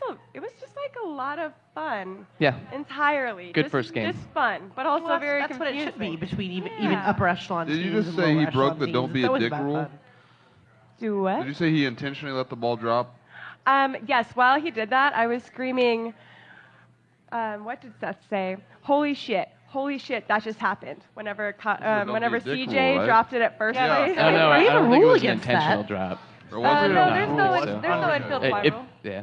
was just like a lot of fun. Yeah. Entirely. Good just, first game. Just fun, but also Well, very that's what it confusing. should be between even Yeah. upper echelon Did teams. you just and say lower he broke echelon the teams. don't be It's a always dick about rule? fun. Do what? Did you say he intentionally let the ball drop? Yes, while he did that, I was screaming, what did Seth say? Holy shit, that just happened. Whenever Don't be a dick CJ rule, right? dropped it at first Yeah. base. Oh, no, We I have a don't think it rule was an against intentional that. drop. Or was it? No, there's no, So- there's no infield fly rule. Yeah.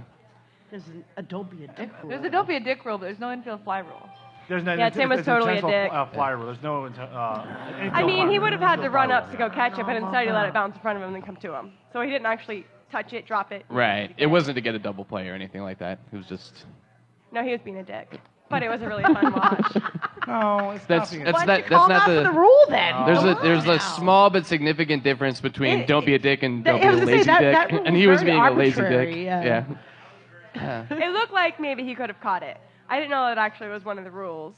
There's a don't be a dick rule. There's a don't be a dick rule, but there's no infield fly rule. There's no, Yeah, Tim was it's totally a intentional, dick. fly rule. There's no. I mean, he would have had to run up to go catch it, but instead he let it bounce in front of him and then come to him. So he didn't actually touch it, drop it. Right. It wasn't to get a double play or anything like that. It was just. No, he was being a dick. But it was a really fun watch. No, it's That's not being that's Why'd not you call that's not him out the. for the rule then? There's Come a there's on a now. small but significant difference between It- don't be a dick and that- don't be I a was gonna say, lazy that- dick, that rule and was he was very being a lazy arbitrary, dick. yeah. Yeah. It looked like maybe he could have caught it. I didn't know it actually was one of the rules.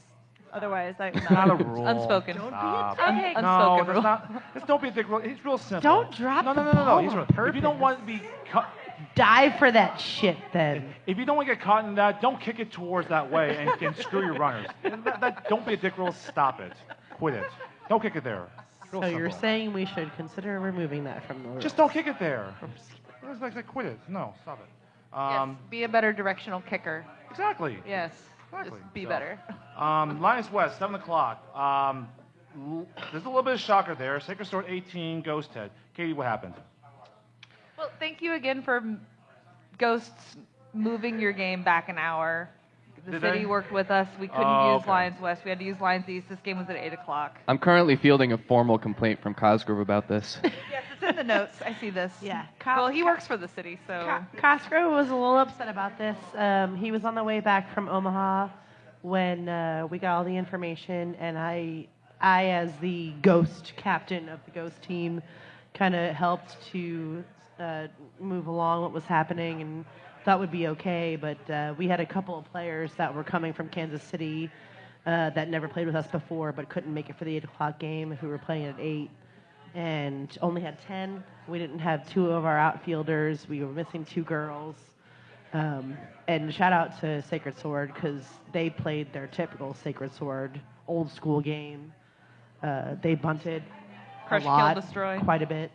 Otherwise, It's not a rule. Unspoken. Stop. Okay, No, Unspoken it's rule. not. It's don't be a dick. It's real simple. Don't drop no, the no, no, no, ball no. He's on real. If you don't want to be cut, Dive for that shit then. if you don't want to get caught in that, don't kick it towards that way and screw your runners. Don't be a dick rule. Stop it. Quit it. Don't kick it there. It's real So you're simple. saying we should consider removing that from the rule? Just don't kick it there. It's like quit it. No, stop it. Yes, be a better directional kicker. Exactly. Yes. Exactly. Just be So, better. Lions West, 7 o'clock. There's a little bit of shocker there. Sacred Sword 18, Ghost Head. Katie, what happened? Well, thank you again for Ghosts moving your game back an hour. The Did city they? worked with us. We couldn't Oh, use okay. Lions West. We had to use Lions East. This game was at 8 o'clock. I'm currently fielding a formal complaint from Cosgrove about this. Yes, it's in the notes. I see this. Yeah. Well, he works for the city, so. Cosgrove was a little upset about this. He was on the way back from Omaha when we got all the information, and I as the Ghost captain of the Ghost team, kind of helped to move along what was happening and thought would be okay. But we had a couple of players that were coming from Kansas City that never played with us before, but couldn't make it for the 8 o'clock game if we were playing at 8. And only had 10. We didn't have 2 of our outfielders. We were missing 2 girls. And shout out to Sacred Sword because they played their typical Sacred Sword old school game. They bunted Crush, a kill, lot, destroy. quite a bit.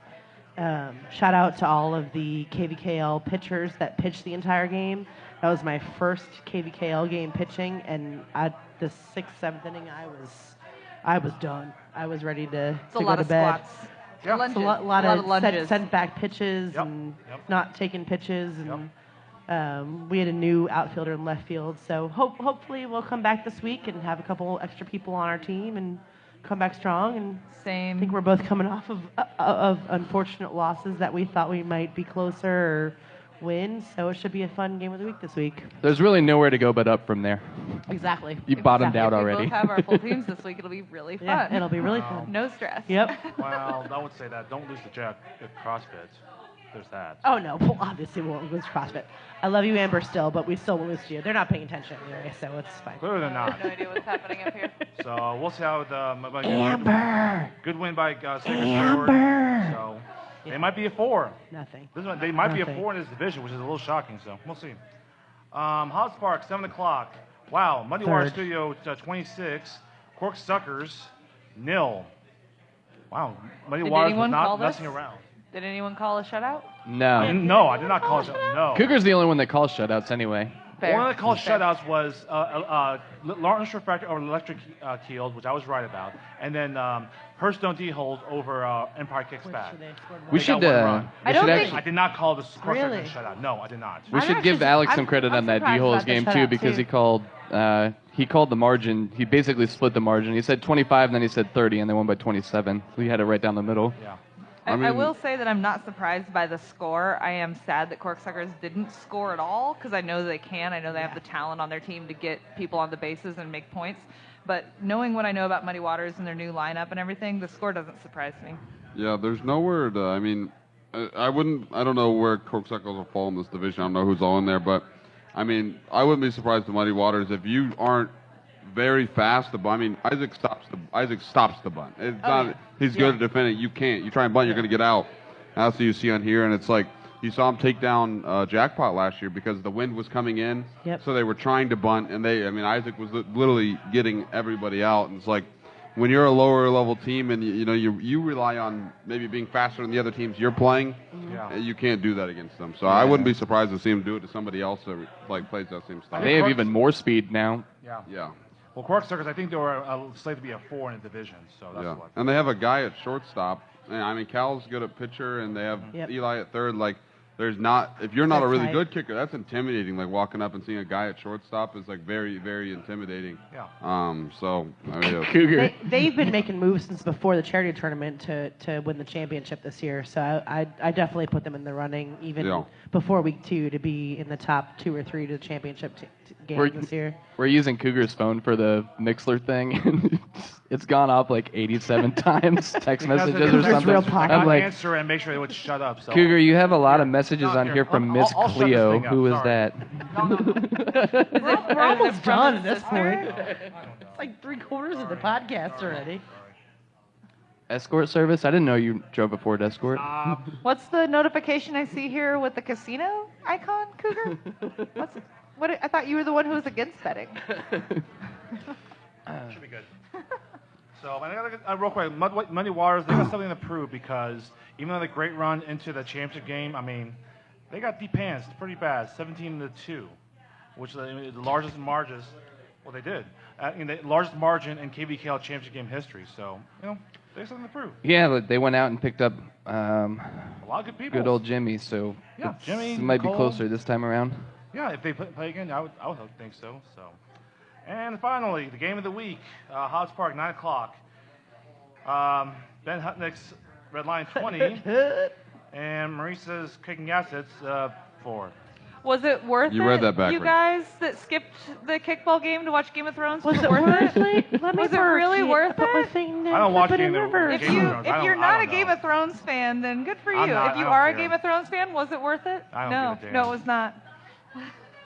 Shout out to all of the KVKL pitchers that pitched the entire game. That was my first KVKL game pitching, and at the 6th, 7th inning, I was done. I was ready to It's a go lot to of bed. squats. Yeah. Lunges. It's a lot of of lunges. sent back pitches Yep, and yep. not taking pitches, and we had a new outfielder in left field. So hopefully we'll come back this week and have a couple extra people on our team and come back strong. And I Same. think we're both coming off of unfortunate losses that we thought we might be closer or win. So it should be a fun game of the week this week. There's really nowhere to go but up from there. Exactly. You bottomed out If we already. both have our full teams this week, it'll be really fun. Yeah, it'll be really fun. No stress. Yep. Well, I would say that. Don't lose the Jack at CrossFit. There's that. Oh no, well, obviously we won't lose CrossFit. I love you, Amber, still, but we still will lose to you. They're not paying attention anyway, so it's fine. Clearly they're I not. have no idea what's happening up here. So we'll see how the Amber. good win by Sacred Sword. Amber. So they might be a 4. Nothing. They might be a Nothing. 4 in this division, which is a little shocking. So we'll see. Hobbs Park, 7 o'clock. Wow, Muddy Water Third. Studio 26. Cork Suckers 0. Wow, Muddy Did Waters was anyone call not this? messing around. Did anyone call a shutout? No. No, I did not call it. No. Cougar's the only one that calls shutouts anyway. Fair. One of the called Fair. shutouts was Lawrence Refractor or Electric Keeled, which I was right about, and then Hearthstone D-Hold over Empire Kicks Back. We They should. got one run. I don't think- I did not call this cross Really? shutout. No, I did not. We I'm should give actually- Alex some I'm- credit I'm on that surprised D-Holes about the game too shutout, because too. he called the margin. He basically split the margin. He said 25 and then he said 30 and they won by 27. So he had it right down the middle. Yeah. I mean- will say that I'm not surprised by the score. I am sad that Corksuckers didn't score at all because I know they can. I know they have the talent on their team to get people on the bases and make points. But knowing what I know about Muddy Waters and their new lineup and everything, the score doesn't surprise me. Yeah, there's nowhere to. I mean, I don't know where Corksuckers will fall in this division. I don't know who's all in there, but I mean, I wouldn't be surprised at Muddy Waters if you aren't very fast. I mean, Isaac stops the bunt. It's not. He's good at defending. You can't. You try and bunt, you're going to get out. That's what you see on here, and it's like you saw him take down Jackpot last year because the wind was coming in. Yep. So they were trying to bunt, and Isaac was literally getting everybody out, and it's like. When you're a lower level team and you rely on maybe being faster than the other teams you're playing, Yeah. you can't do that against them. So I wouldn't be surprised to see him do it to somebody else that plays that same style. They have even more speed now. Yeah. Yeah, Well, Cork Suckers, I think they were slated to be a 4 in the division, so that's yeah. what. And they have a guy at shortstop. And, I mean, Cal's good at pitcher, and they have Yep. Eli at third. Like There's not, if you're not a That's really right. good kicker, that's intimidating. Like walking up and seeing a guy at shortstop is like very, very intimidating. Yeah. So I mean, Cougar. They've been making moves since before the charity tournament to win the championship this year. So I definitely put them in the running even Yeah. before week 2 to be in the top 2 or 3 to the championship game We're- this year. We're using Cougar's phone for the Mixler thing, and it's gone off like 87 times, text messages or It's something. real I popular. got I'm like, answer and make sure they would shut up. So. Cougar, you have a lot of messages No, on here from I'll- Miss I'll shut this Cleo. thing up, Who is sorry. that? We're almost from done his at this sister? point. It's like 3/4 of the podcast already. Escort service? I didn't know you drove a Ford Escort. What's the notification I see here with the casino icon, Cougar? I thought you were the one who was against betting. Should be good. So, and I gotta, real quick, Muddy Waters, they got something to prove because even though the great run into the championship game, I mean, they got de-pantsed pretty bad, 17-2, which is the largest margins. Well, they did. The largest margin in KVKL championship game history. So, they have something to prove. Yeah, but they went out and picked up A lot of good people. good old Jimmy, so Yeah, Jimmy, it might be Nicole. closer this time around. Yeah, if they play again, I would think so. And finally, the game of the week, Hobbs Park, 9 o'clock. Ben Hutnick's Red Line 20, and Marissa's Kicking Assets 4. Was it worth it? You read that backwards. You guys that skipped the kickball game to watch Game of Thrones? Was it worth it? Let me Was it really work. worth Put my it? thing I don't watch put it Game in of- reverse. If Game of you Thrones, if you're I not a don't Game know. of Thrones fan, then good for you. I'm not, If you I don't are a care. Game of Thrones fan, was it worth it? I don't no, give a damn. no, it was not.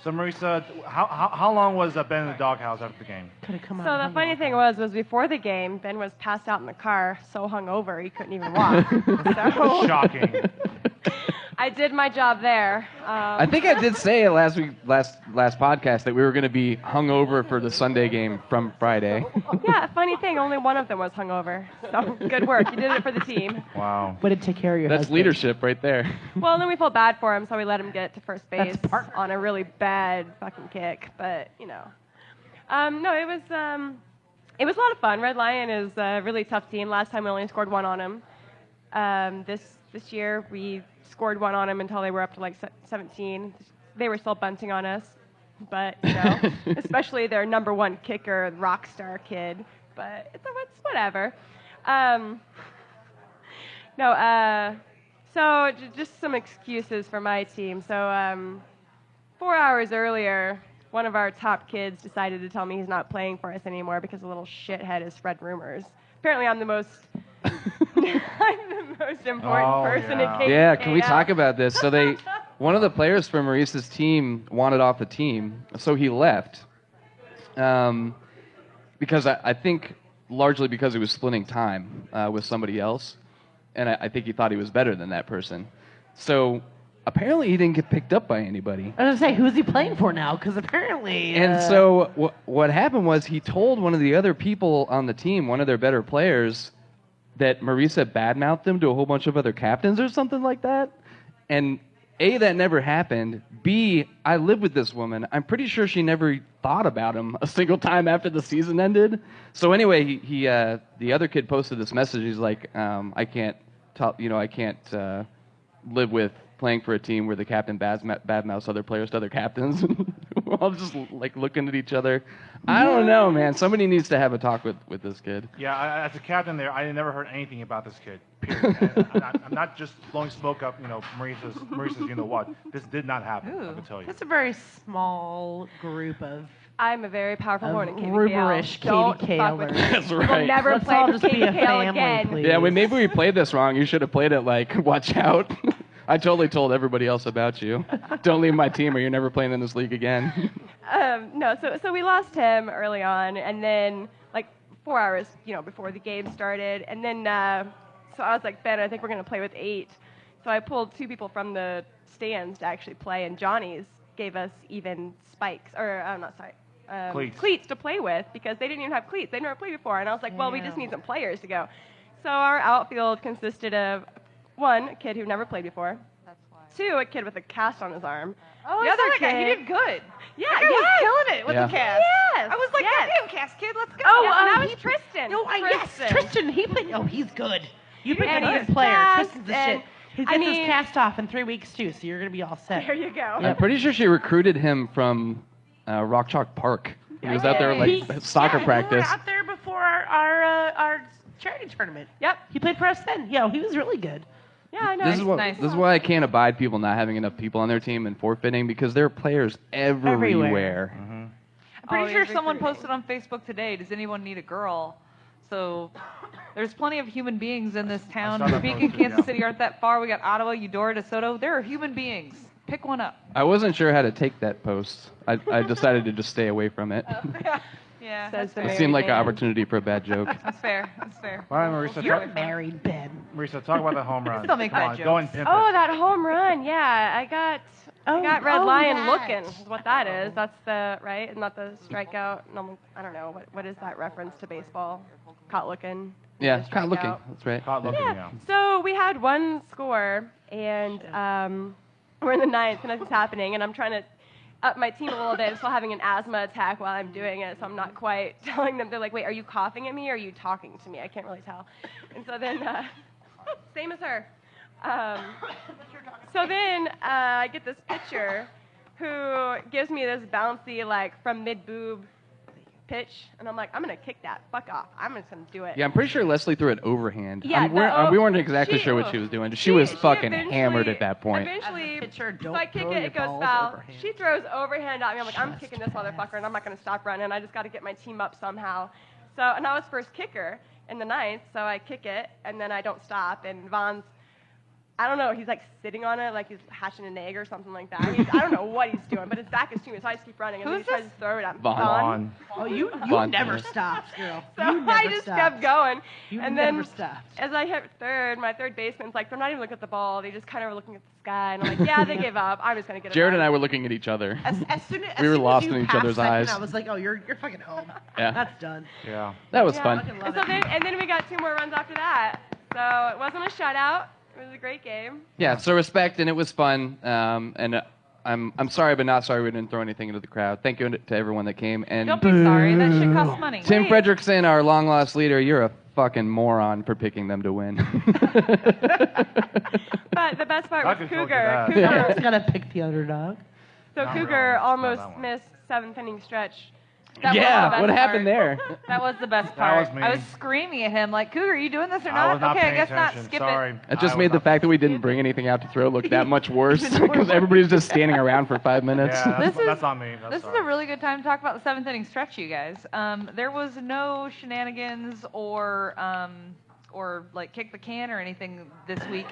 So, Marissa, how long was Ben in the doghouse after the game? Could have come So out. the funny thing was before the game, Ben was passed out in the car, so hungover he couldn't even walk. So Shocking. I did my job there. I think I did say last podcast that we were going to be hungover for the Sunday game from Friday. Yeah, funny thing, only one of them was hungover. So good work. You did it for the team. Wow. Way to take care of your That's husband. leadership right there. Well, and then we felt bad for him, so we let him get to first base That's part- on a really bad fucking kick. But no, it was a lot of fun. Red Lion is a really tough team. Last time we only scored 1 on them. This year we scored 1 on them until they were up to like 17. They were still bunting on us, but especially their number 1 kicker, rock star kid. But it's whatever. So just some excuses for my team. So 4 hours earlier, one of our top kids decided to tell me he's not playing for us anymore because a little shithead has spread rumors. Apparently, I'm the most important person in KVKL. Yeah, can we talk about this? So one of the players from Maurice's team wanted off the team, so he left. Because I think largely because he was splitting time with somebody else, and I think he thought he was better than that person. So apparently he didn't get picked up by anybody. I was going to say, who's he playing for now? Because apparently... And so what happened was he told one of the other people on the team, one of their better players, that Marisa badmouthed him to a whole bunch of other captains or something like that. And A, that never happened. B, I live with this woman. I'm pretty sure she never thought about him a single time after the season ended. So anyway, he the other kid posted this message. He's like, I can't live with playing for a team where the captain badmouths other players to other captains. We're all just like looking at each other. I don't know, man. Somebody needs to have a talk with this kid. Yeah, as a captain there, I never heard anything about this kid. Period. I'm not just blowing smoke up, Maurice's, what. This did not happen, I can tell you. It's a very small group of I'm a very powerful woman in KVKL. rumorish Don't fuck KVKLers. with me. That's We will right. never Let's play all for just be a KVKL family, again. please. Yeah, maybe we played this wrong. You should have played it like, watch out. I totally told everybody else about you. Don't leave my team or you're never playing in this league again. So we lost him early on, and then like 4 hours, before the game started, and then so I was like, Ben, I think we're gonna play with 8. So I pulled 2 people from the stands to actually play, and Johnny's gave us even spikes, or cleats to play with because they didn't even have cleats. They never played before, and I was like, well, we just need some players to go. So our outfield consisted of 1, a kid who never played before. That's why. 2, a kid with a cast on his arm. Oh, The I other saw that guy. He kid- did good. Yeah, That guy was killing it with Yeah. the cast. Yes. I was like, yes. goddamn, cast kid, let's go. Oh, Yes, and and that was Tristan. Yes, Tristan. He played. Oh, he's good. You've been And a he's good player. fast, Tristan's the and shit. He gets his cast off in 3 weeks, too, so you're going to be all set. There you go. I'm pretty sure she recruited him from Rock Chalk Park. He was out there like soccer practice. We were out there before our charity tournament. Yep. He played for us then. Yeah, he was really good. Yeah, I know. This is why I can't abide people not having enough people on their team and forfeiting, because there are players everywhere. I'm pretty sure someone posted on Facebook today, does anyone need a girl? So there's plenty of human beings in this town. Beacon, Kansas City aren't that far. We got Ottawa, Eudora, DeSoto. There are human beings. Pick one up. I wasn't sure how to take that post. I decided to just stay away from it. Yeah, It seemed like an opportunity for a bad joke. That's fair. That's fair. All right, Marisa. You're married, Ben. Marisa, talk about the home run. Still make bad Come on, go and jokes. pimp Oh, it. that home run. Yeah, I got Red Lion looking is what that is. That's the, right? Not the strikeout. No, I don't know. What is that reference to baseball? Caught looking. Yeah, The kind of looking. strikeout. That's right. Caught looking, yeah. So we had one score, and we're in the ninth, and it's happening, and I'm trying to up my team a little bit. I'm still having an asthma attack while I'm doing it, so I'm not quite telling them. They're like, wait, are you coughing at me or are you talking to me? I can't really tell. And so then, same as her. So then I get this pitcher who gives me this bouncy, like, from mid-boob pitch, and I'm like, I'm going to kick that. Fuck off. I'm just going to do it. Yeah, I'm pretty sure Leslie threw it overhand. Yeah, we weren't exactly sure what she was doing. She was fucking hammered at that point. Eventually, Pitcher, so I kick it, it goes foul. She throws overhand at me. I'm like, I'm kicking this motherfucker, and I'm not going to stop running. I just got to get my team up somehow. So, and I was first kicker in the ninth, so I kick it, and then I don't stop, and Vaughn's, I don't know, he's like sitting on it like he's hatching an egg or something like that. I don't know what he's doing, but his back is to me, so I just keep running, and then he tries to throw it at me. Vaughn. Oh, you Vaughn never Tanner. stopped, girl. So You never I just stopped. kept going. You and never then stopped. as I hit third, my third baseman's like, they're not even looking at the ball. They just kind of were looking at the sky. And I'm like, yeah, they gave up. I was going to get it. Jared and I were looking at each other. As soon as, We were soon as lost you in each passed other's second, eyes. I was like, oh, you're fucking home. Yeah. That's done. Yeah. That was Yeah. fun. And so then we got 2 more runs after that. So it wasn't a shutout. It was a great game. Yeah, so respect, and it was fun. And I'm sorry, but not sorry we didn't throw anything into the crowd. Thank you to everyone that came. And Don't be sorry. That shit costs money. Tim Fredrickson, our long-lost leader, you're a fucking moron for picking them to win. But the best part I was could told you Cougar. that. Someone's got to pick the underdog. So Not Cougar really. Not almost that one. missed 7th inning stretch. That was the Yeah, best what happened part. there? That was the best That part. was me. I was screaming at him like, Cougar, are you doing this or I not? was not Okay, I paying guess not. attention. Skip Sorry. it. It just I made was the not- fact that we didn't bring anything out to throw look that much worse because everybody's just standing around for 5 minutes. Yeah, This that's is- on me. That's This is sorry. a really good time to talk about the 7th inning stretch, you guys. There was no shenanigans or like kick the can or anything this week.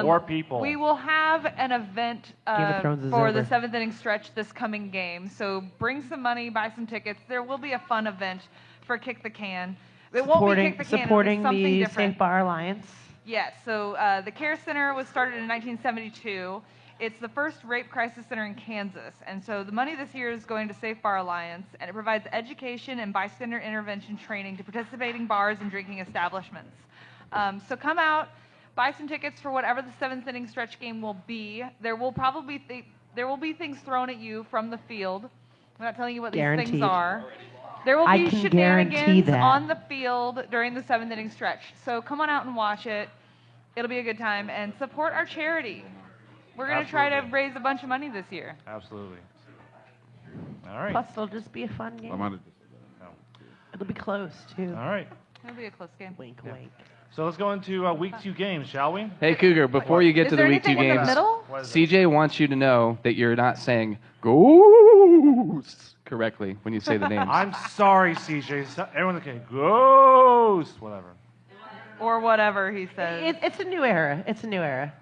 Or people. We will have an event Game of Thrones is for over. the 7th inning stretch this coming game. So bring some money, buy some tickets. There will be a fun event for Kick the Can. It won't be Kick the Can. Supporting it'll be something the different. Safe Bar Alliance. Yes, so the Care Center was started in 1972. It's the first rape crisis center in Kansas. And so the money this year is going to Safe Bar Alliance, and it provides education and bystander intervention training to participating bars and drinking establishments. So come out, buy some tickets for whatever the 7th inning stretch game will be. There will probably there will be things thrown at you from the field. I'm not telling you what these things Guaranteed. are. There will I be can guarantee shenanigans that. on the field during the 7th inning stretch. So come on out and watch it. It'll be a good time. And support our charity. We're going to try to Absolutely. raise a bunch of money this year. Absolutely. All right. Plus, it'll just be a fun I game. might have It'll be close, too. All right. It'll be a close game. Wink, Yeah. wink. So let's go into week 2 games, shall we? Hey, Cougar, before you get Is to there the week 2 anything in the games, middle? What is it? CJ wants you to know that you're not saying ghosts correctly when you say the names. I'm sorry, CJ. Everyone can ghost, whatever. Or whatever he says. It's a new era. It's a new era.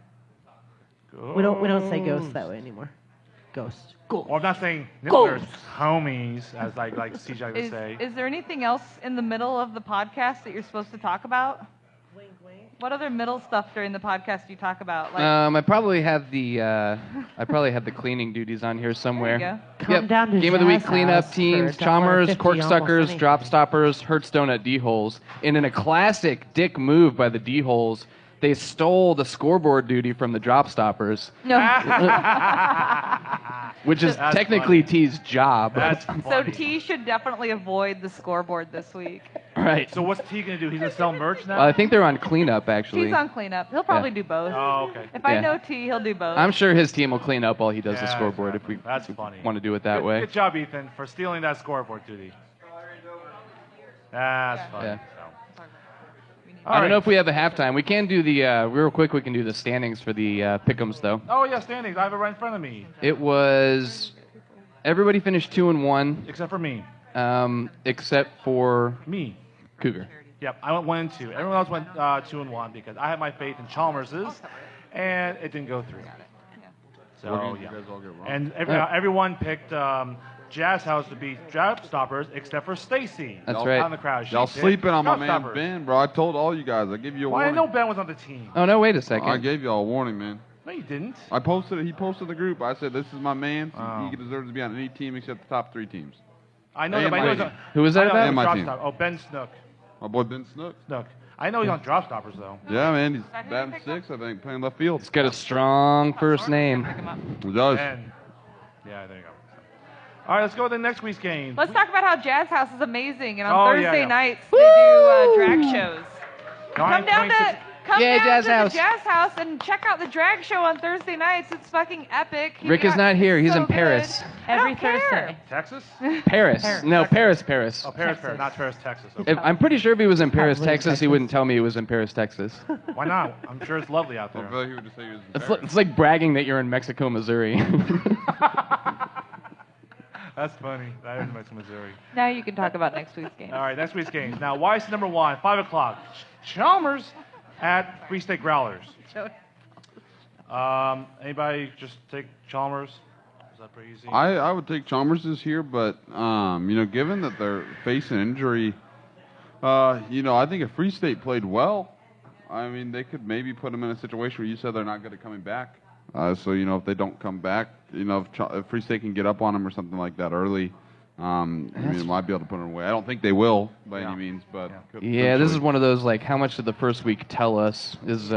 We don't say ghost that way anymore. Ghost. Ghost. Well, I'm not saying Ghost. nippers, homies, as like CJ would say. Is there anything else in the middle of the podcast that you're supposed to talk about? Wink, wink. What other middle stuff during the podcast do you talk about? Like, I probably have the cleaning duties on here somewhere. There you Come down to Game of the week Jazz cleanup House teams: for Chalmers, $1.50 Cork almost Suckers, anything. Drop Stoppers, Hertz Donut D-Holes. And in a classic dick move by the D-Holes, they stole the scoreboard duty from the Drop Stoppers, no. which is That's technically funny. T's job. That's So funny. T should definitely avoid the scoreboard this week. Right. So what's T going to do? He's going to sell merch now? I think they're on cleanup, actually. He's on cleanup. He'll probably Yeah. do both. Oh, okay. If I Yeah. know T, he'll do both. I'm sure his team will clean up while he does the Yeah, scoreboard exactly. if we That's funny. want to do it that way. Good job, Ethan, for stealing that scoreboard duty. That's funny. Yeah. So. I don't know if we have a halftime. We can do the real quick. We can do the standings for the pick'ems though. Oh yeah, standings. I have it right in front of me. It was everybody finished 2-1, Except for me. except for Me. Cougar. Yep, I went 1-2. Everyone else went 2-1 because I had my faith in Chalmers's, and it didn't go through. What So games yeah. you guys all get wrong? And everyone picked Jazz House to beat Drop Stoppers except for Stacy. That's Out right. in the crowd. She Y'all picked sleeping on my Drop man Stoppers. Ben, bro. I told all you guys. I gave you a Well, I warning. know Ben was on the team. Oh no! Wait a second. I gave y'all a warning, man. No, you didn't. I posted it. He posted the group. I said, this is my man. Oh. He deserves to be on any team except the top 3 teams. I know And that. But I my know he's team. on, Who was that I know about? he's And my Drop team. Stopper. Oh, Ben Snook. My boy Ben Snook. Snook. I know he's on Drop Stoppers though. Yeah, man. He's that who you batting picked 6, I think, playing left field. It's got a strong first name. Pick him up. He does. Ben. Yeah, there you go. All right, let's go to the next week's game. Let's talk about how Jazz House is amazing, and on Oh, yeah, Thursday yeah. nights they do drag shows. Nine Come down to 26 Yeah, Jazz the House. Jazz House and check out the drag show on Thursday nights. It's fucking epic. Rick is not here. He's in Paris. I Every don't care. Thursday. Texas? Paris. No, Paris. Oh, Paris, not Paris, Texas. Okay. If, I'm pretty sure if he was in Paris, Probably Texas, he Texas. wouldn't tell me he was in Paris, Texas. Why not? I'm sure it's lovely out I there. feel like he would just say he was in It's, Paris. it's like bragging that you're in Mexico, Missouri. That's funny. That is Mexico, Missouri. Now you can talk about next week's game. All right, next week's games. Now, YC number 1, 5 o'clock. Chalmers at Free State Growlers. Anybody just take Chalmers? Is that pretty easy? I would take Chalmers this year, but given that they're facing injury, I think if Free State played well, I mean, they could maybe put them in a situation where you said they're not good at coming back. So if they don't come back, if Free State can get up on them or something like that early, they might be able to put them away. I don't think they will by any means, but could Yeah, this is potentially. one of those like, how much did the first week tell us? Is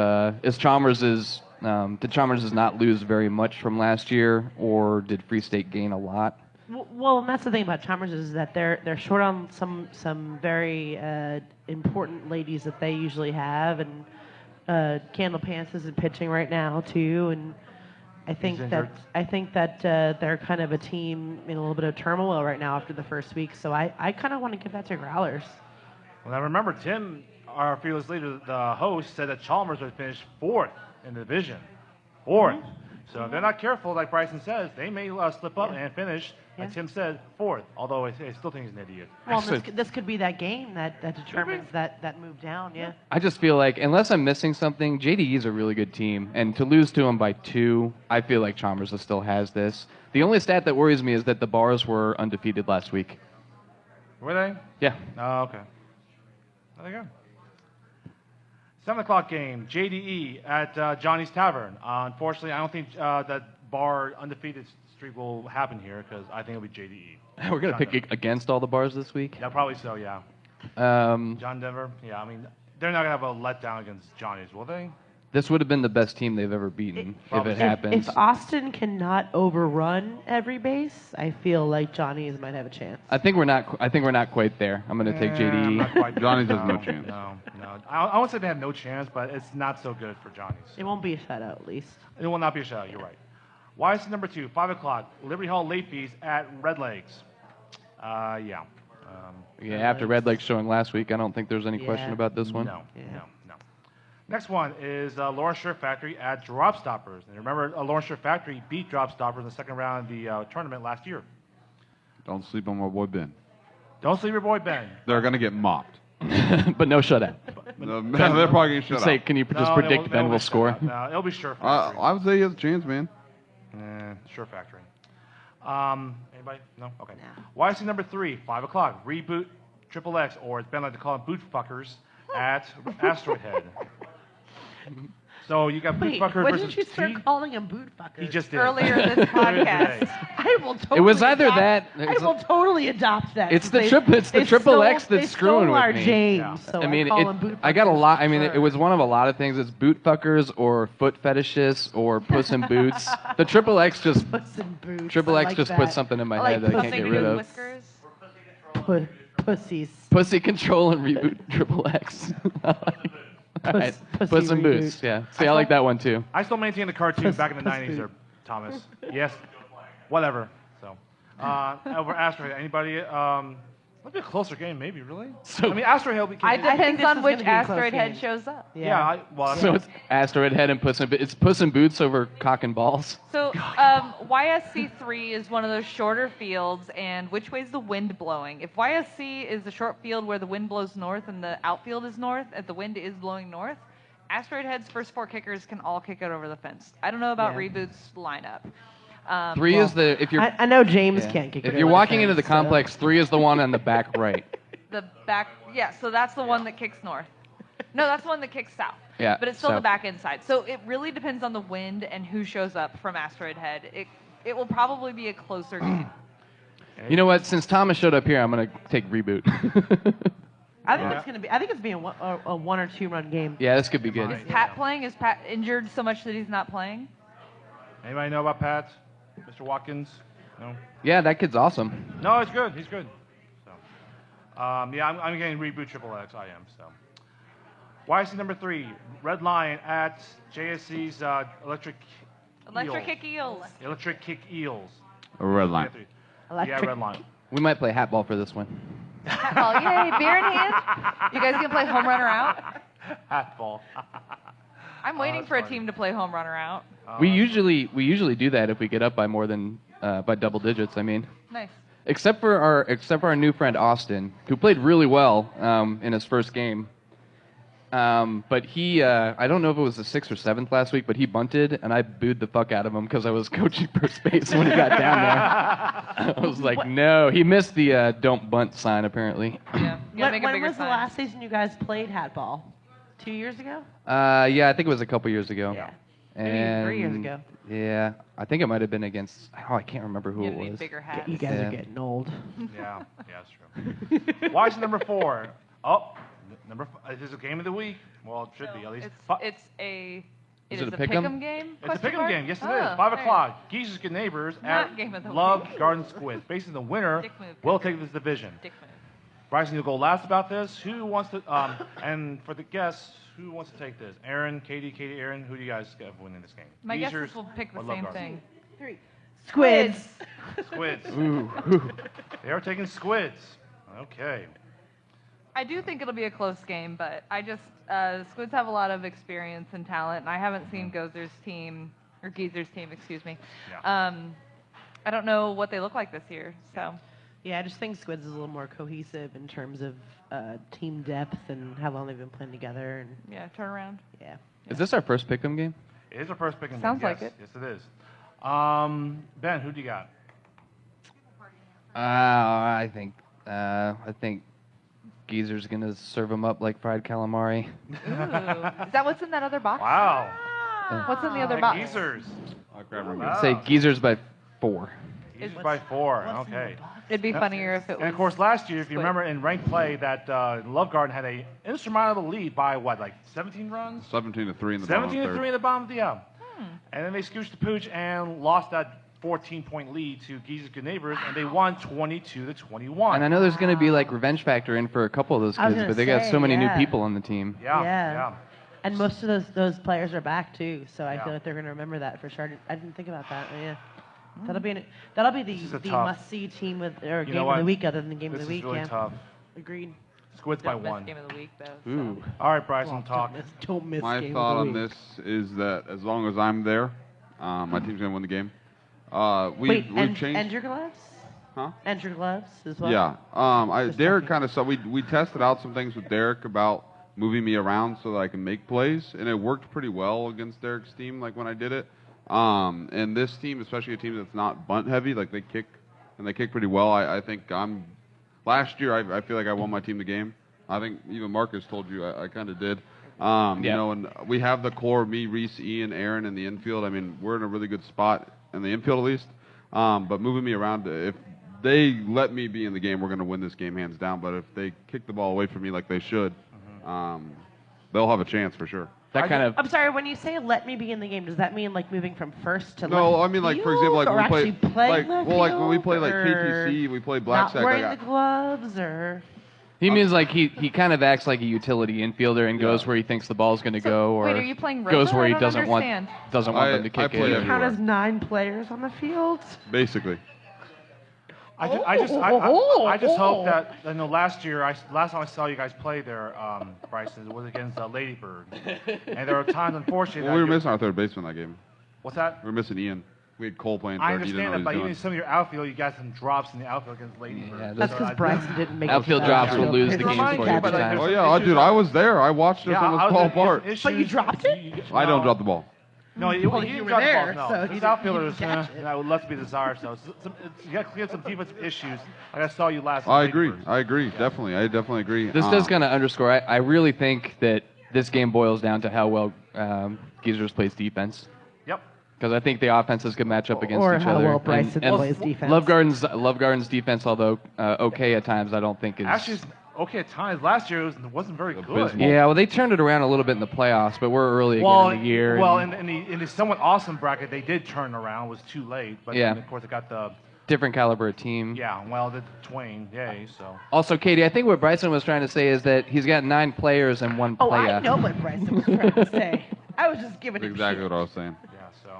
Chalmers did Chalmers not lose very much from last year, or did Free State gain a lot? Well, and that's the thing about Chalmers is that they're short on some very important ladies that they usually have, and Candle Pants isn't pitching right now too, and I think that they're kind of a team in a little bit of turmoil right now after the first week. So I kind of want to give that to Growlers. Well, now remember, Tim, our fearless leader, the host, said that Chalmers would finish 4th in the division. 4th. So if they're not careful, like Bryson says, they may slip up and finish, like Tim said, 4th. Although I still think he's an idiot. Well, this could be that game that determines that move down. Yeah. I just feel like, unless I'm missing something, JDE is a really good team, and to lose to them by 2, I feel like Chalmers still has this. The only stat that worries me is that the Bars were undefeated last week. Were they? Yeah. Oh, okay. There you go. 7 o'clock game, JDE at Johnny's Tavern. Unfortunately, I don't think that bar undefeated streak will happen here because I think it'll be JDE. We're gonna pick against all the Bars this week. Yeah, probably so, yeah. Um, John Denver, yeah, I mean, they're not going to have a letdown against Johnny's, will they? this would have been the best team they've ever beaten if it happens. If Austin cannot overrun every base, I feel like Johnny's might have a chance. I think we're not quite there. I'm gonna take Not JDE. quite. Johnny's has no chance. No. I won't say they have no chance, but it's not so good for Johnny's. It won't be a shutout, at least. It will not be a shutout, you're right. YC number 2, 5 o'clock, Liberty Hall late fees at Red Legs. Yeah. Yeah, after Red Lake showing last week, I don't think there's any question Yeah. about this one. No. Next one is Lawrence Shirt Factory at Drop Stoppers. And remember, Lawrence Shirt Factory beat Drop Stoppers in the second round of the tournament last year. Don't sleep on my boy Ben. Don't sleep your boy Ben. They're going to get mopped. But no shutout. No, they're probably going to shut Say, up. can you just No, predict they Ben won't will be score? shut out. No, it'll be Shirt Factory. I would say he has a chance, man. Shirt Factory. Anybody? No? Okay. YC number 3, 5 o'clock, Reboot Triple X, or as Ben like to call them, Boot Fuckers, at Asteroid Head. So you got Boot Wait, Fucker when versus did you start T? calling him boot fuckers? He just did. Earlier this podcast. I will totally It was either adopt, that- I will totally adopt that. It's the They- Triple stole- X that's they screwing stole with our me. James, Yeah. so I mean, call him boot I got a fuckers lot. for I mean, sure. it was one of a lot of things. It's boot fuckers or foot fetishists or Puss in Boots. The Triple X just Puss in Boots. Triple I X like just that. put something in my I head like that I can't pussy get rid of. Whiskers. Pussies. Pussy Control and Reboot Triple X. All right. Pussy Puss in Reboot. Boots. Yeah. See, I like that one too. I still maintain the cartoon back in the Puss 90s boot. there, Thomas. Yes. Whatever. So, over Asteroid, anybody? Might be a closer game, maybe, really? So- I mean, Asteroid Head will be I Depends this on is which gonna be a close asteroid head game. shows up. yeah. So it's Asteroid Head and Puss in Boots. It's Puss in Boots over Cock and Balls. So YSC3 is one of those shorter fields, and which way's the wind blowing? If YSC is a short field where the wind blows north and the outfield is north, and the wind is blowing north, Asteroid Head's first 4 kickers can all kick it over the fence. I don't know about Yeah. Reboot's lineup. 3 is the if you're I know James yeah. can't kick it If you're over walking fence, into the so- complex, 3 is the one on the back right. The back, yeah, so that's the one that kicks north. No, that's the one that kicks south. Yeah, But it's still the south. back inside. So it really depends on the wind and who shows up from Asteroid Head. It will probably be a closer game. You know what? Since Thomas showed up here, I'm gonna take Reboot. I think it's gonna be. I think it's being a 1 or 2 run game. Yeah, this could be good. Is Pat playing? Is Pat injured so much that he's not playing? Anybody know about Pat? Mr. Watkins? No? Yeah, that kid's awesome. No, he's good. He's good. So, yeah, I'm getting Reboot Triple X. I am, so. YSC number 3, Red Lion at JSC's Electric Kick Eels. Electric Kick Eels. A red line. Yeah, Red Lion. We might play hat ball for this one. Oh, yay, beer in hand. You guys gonna play home runner out? Hat ball. I'm waiting that's for a funny. team to play home runner out. We usually do that if we get up by more than by double digits. I mean, Nice. except for our new friend Austin, who played really well in his first game. But he, I don't know if it was the 6th or 7th last week, but he bunted, and I booed the fuck out of him because I was coaching first base when he got down there. I was like, no, he missed the don't bunt sign apparently. Yeah. You gotta make a When bigger was the sign. last season you guys played hat ball? 2 years ago? Yeah, I think it was a couple years ago. Yeah. And Maybe 3 years ago. Yeah, I think it might have been against. Oh, I can't remember who You it need was. bigger hats. You guys Yeah. are getting old. Yeah, that's true. YSC number 4. Oh, this is a game of the week. Well, it should be at least. It's a Is it it is a a pick'em? pick'em game? It's a Question pick'em mark? game. Yes, it Oh, is. 5 nice. o'clock. Geezer's Good Neighbors Not at game of the Love week. Garden Squid. Basically, the winner Dick move. will take this division. Dick move. Bryson, you'll go last about this. Who wants to? And for the guests, who wants to take this? Aaron, Katie, Aaron. Who do you guys have winning this game? My Geezers guesses will pick the or Love same Garden? thing. Squids. Squids. Ooh. They are taking squids. Okay. I do think it'll be a close game, but I just Squids have a lot of experience and talent, and I haven't seen Geezer's team, excuse me. Yeah. I don't know what they look like this year, so Yeah, I just think Squids is a little more cohesive in terms of team depth and how long they've been playing together. And yeah, turn around. yeah. Is this our first pick'em game? It is our first pick. Sounds like yes. it. Yes, it is. Ben, who do you got? I think Geezer's gonna serve them up like fried calamari. Ooh. Is that what's in that other box? Wow. What's in the other The box? Geezers. I'll grab one. Wow. Say Geezer's by 4. Geezers by 4. Okay. It'd be funnier if it was. And of course, last year, if you Squid. remember in ranked play, that Love Garden had a insurmountable lead by what, like 17 runs? 17 to 3 in the bottom 17 to third. 3 in the bottom of the And then they scooched the pooch and lost that 14-point lead to Geezer's Good Neighbors, and they won 22 to 21. And I know there's gonna be like revenge factor in for a couple of those I was kids, gonna but they got say, so many new yeah. people on the team. Yeah, Yeah. yeah. And most of those players are back too, so I Yeah. feel like they're going to remember that for sure. I didn't think about that. But yeah, Mm. that'll be This is a the tough- must-see team with or You game know of what? the week other than the game This of the is week. really Yeah, tough. agreed. Squids by Don't miss 1. game of the week though. So. Ooh. All right, Bryson, Well, talk. Don't miss My game thought of on the week. this is that as long as I'm there, my team's gonna win the game. Wait, We've and changed. your gloves? Huh? And your gloves as well? Yeah. Just Derek checking. kind of saw we tested out some things with Derek about moving me around so that I can make plays, and it worked pretty well against Derek's team. Like when I did it, and this team, especially a team that's not bunt heavy, like they kick pretty well. I think last year I feel like I won my team the game. I think even Marcus told you I kind of did. You know, and we have the core, me, Reese, Ian, Aaron in the infield. I mean, we're in a really good spot in the infield at least. But moving me around, if they let me be in the game, we're going to win this game hands down. But if they kick the ball away from me like they should, they'll have a chance for sure. That kind of I'm sorry, when you say let me be in the game, does that mean like moving from first to No, left I mean like for field, example, like or when we actually play, playing like left well, like when we field, play like or KTC, we play not Blacksack. wearing Like, the gloves, or He means like he kind of acts like a utility infielder and goes where he thinks the ball's going to go, or wait, are you playing goes Rosa? where I he don't doesn't understand. want them to kick play it. Count everywhere. as 9 players on the field. Basically. I just hope that last time I saw you guys play there, Bryson, it was against Ladybird, and there were times, unfortunately, Well, we were missing our third baseman that game. What's that? We were missing Ian. We had Cole playing third. I He didn't know understand that, what but he even was some of your outfield, you got some drops in the outfield against Ladybird. Yeah, That's because Bryson didn't make Outfield it. drops will lose the It's games reminding for you, you but, every like, time. doing. there's Oh yeah, issues dude, I was there. I watched us almost fall apart. But you dropped it? I don't drop the ball. No, he Well, didn't you were drop there, the ball. so No, he his didn't outfielders, catch it. that would less be desired. So you got to clear some defensive issues. Like I saw you last. I with agree. Ladybird. I agree. Definitely. I definitely agree. This does kind of underscore. I really think that this game boils down to how well Geezers plays defense. Yep. Because I think the offenses could match up against Or each how other. well Bryson plays defense. Love Garden's defense, although okay at times, I don't think is. Actually, it's okay at times. Last year it wasn't very good. Abysmal. Yeah, well, they turned it around a little bit in the playoffs, but we're early again in the year. Well, and in the somewhat awesome bracket, they did turn around. It was too late, but Yeah. then, of course it got the different caliber of team. the Twain, yay. So Also, Katie, I think what Bryson was trying to say is that he's got 9 players and 1 Oh, player. I know what Bryson was trying to say. I was just giving That's him exactly shit. what I was saying. yeah, so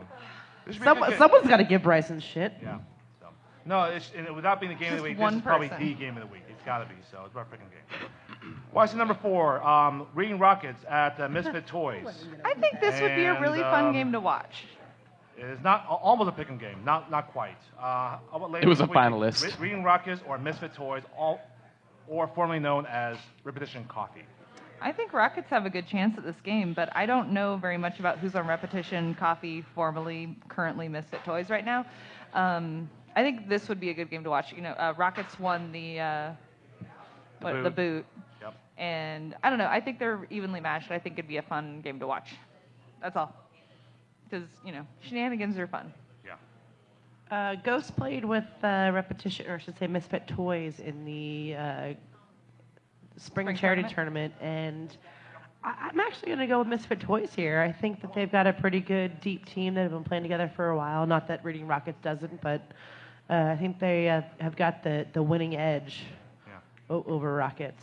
this should be a good game. Someone's got to give Bryson shit. Yeah. So. No, and without being the game of the week, this one is probably person. the game of the week. It's got to be. So it's our freaking game. YC number 4, Reading Rockets at Misfit Toys. I think this would be a really fun And, game to watch. It's not almost a pick'em game, not quite. How about later It was this a week, finalist. Reading Rockets or Misfit Toys, or formerly known as Repetition Coffee. I think Rockets have a good chance at this game, but I don't know very much about who's on Repetition Coffee, currently Misfit Toys right now. I think this would be a good game to watch. Rockets won the boot. Yep. And I don't know. I think they're evenly matched. I think it'd be a fun game to watch. That's all. Because, shenanigans are fun. Yeah. Ghost played with Repetition, or I should say Misfit Toys, in the spring charity tournament, and I'm actually going to go with Misfit Toys here. I think that they've got a pretty good, deep team that have been playing together for a while. Not that Reading Rockets doesn't, but I think they have got the winning edge over Rockets.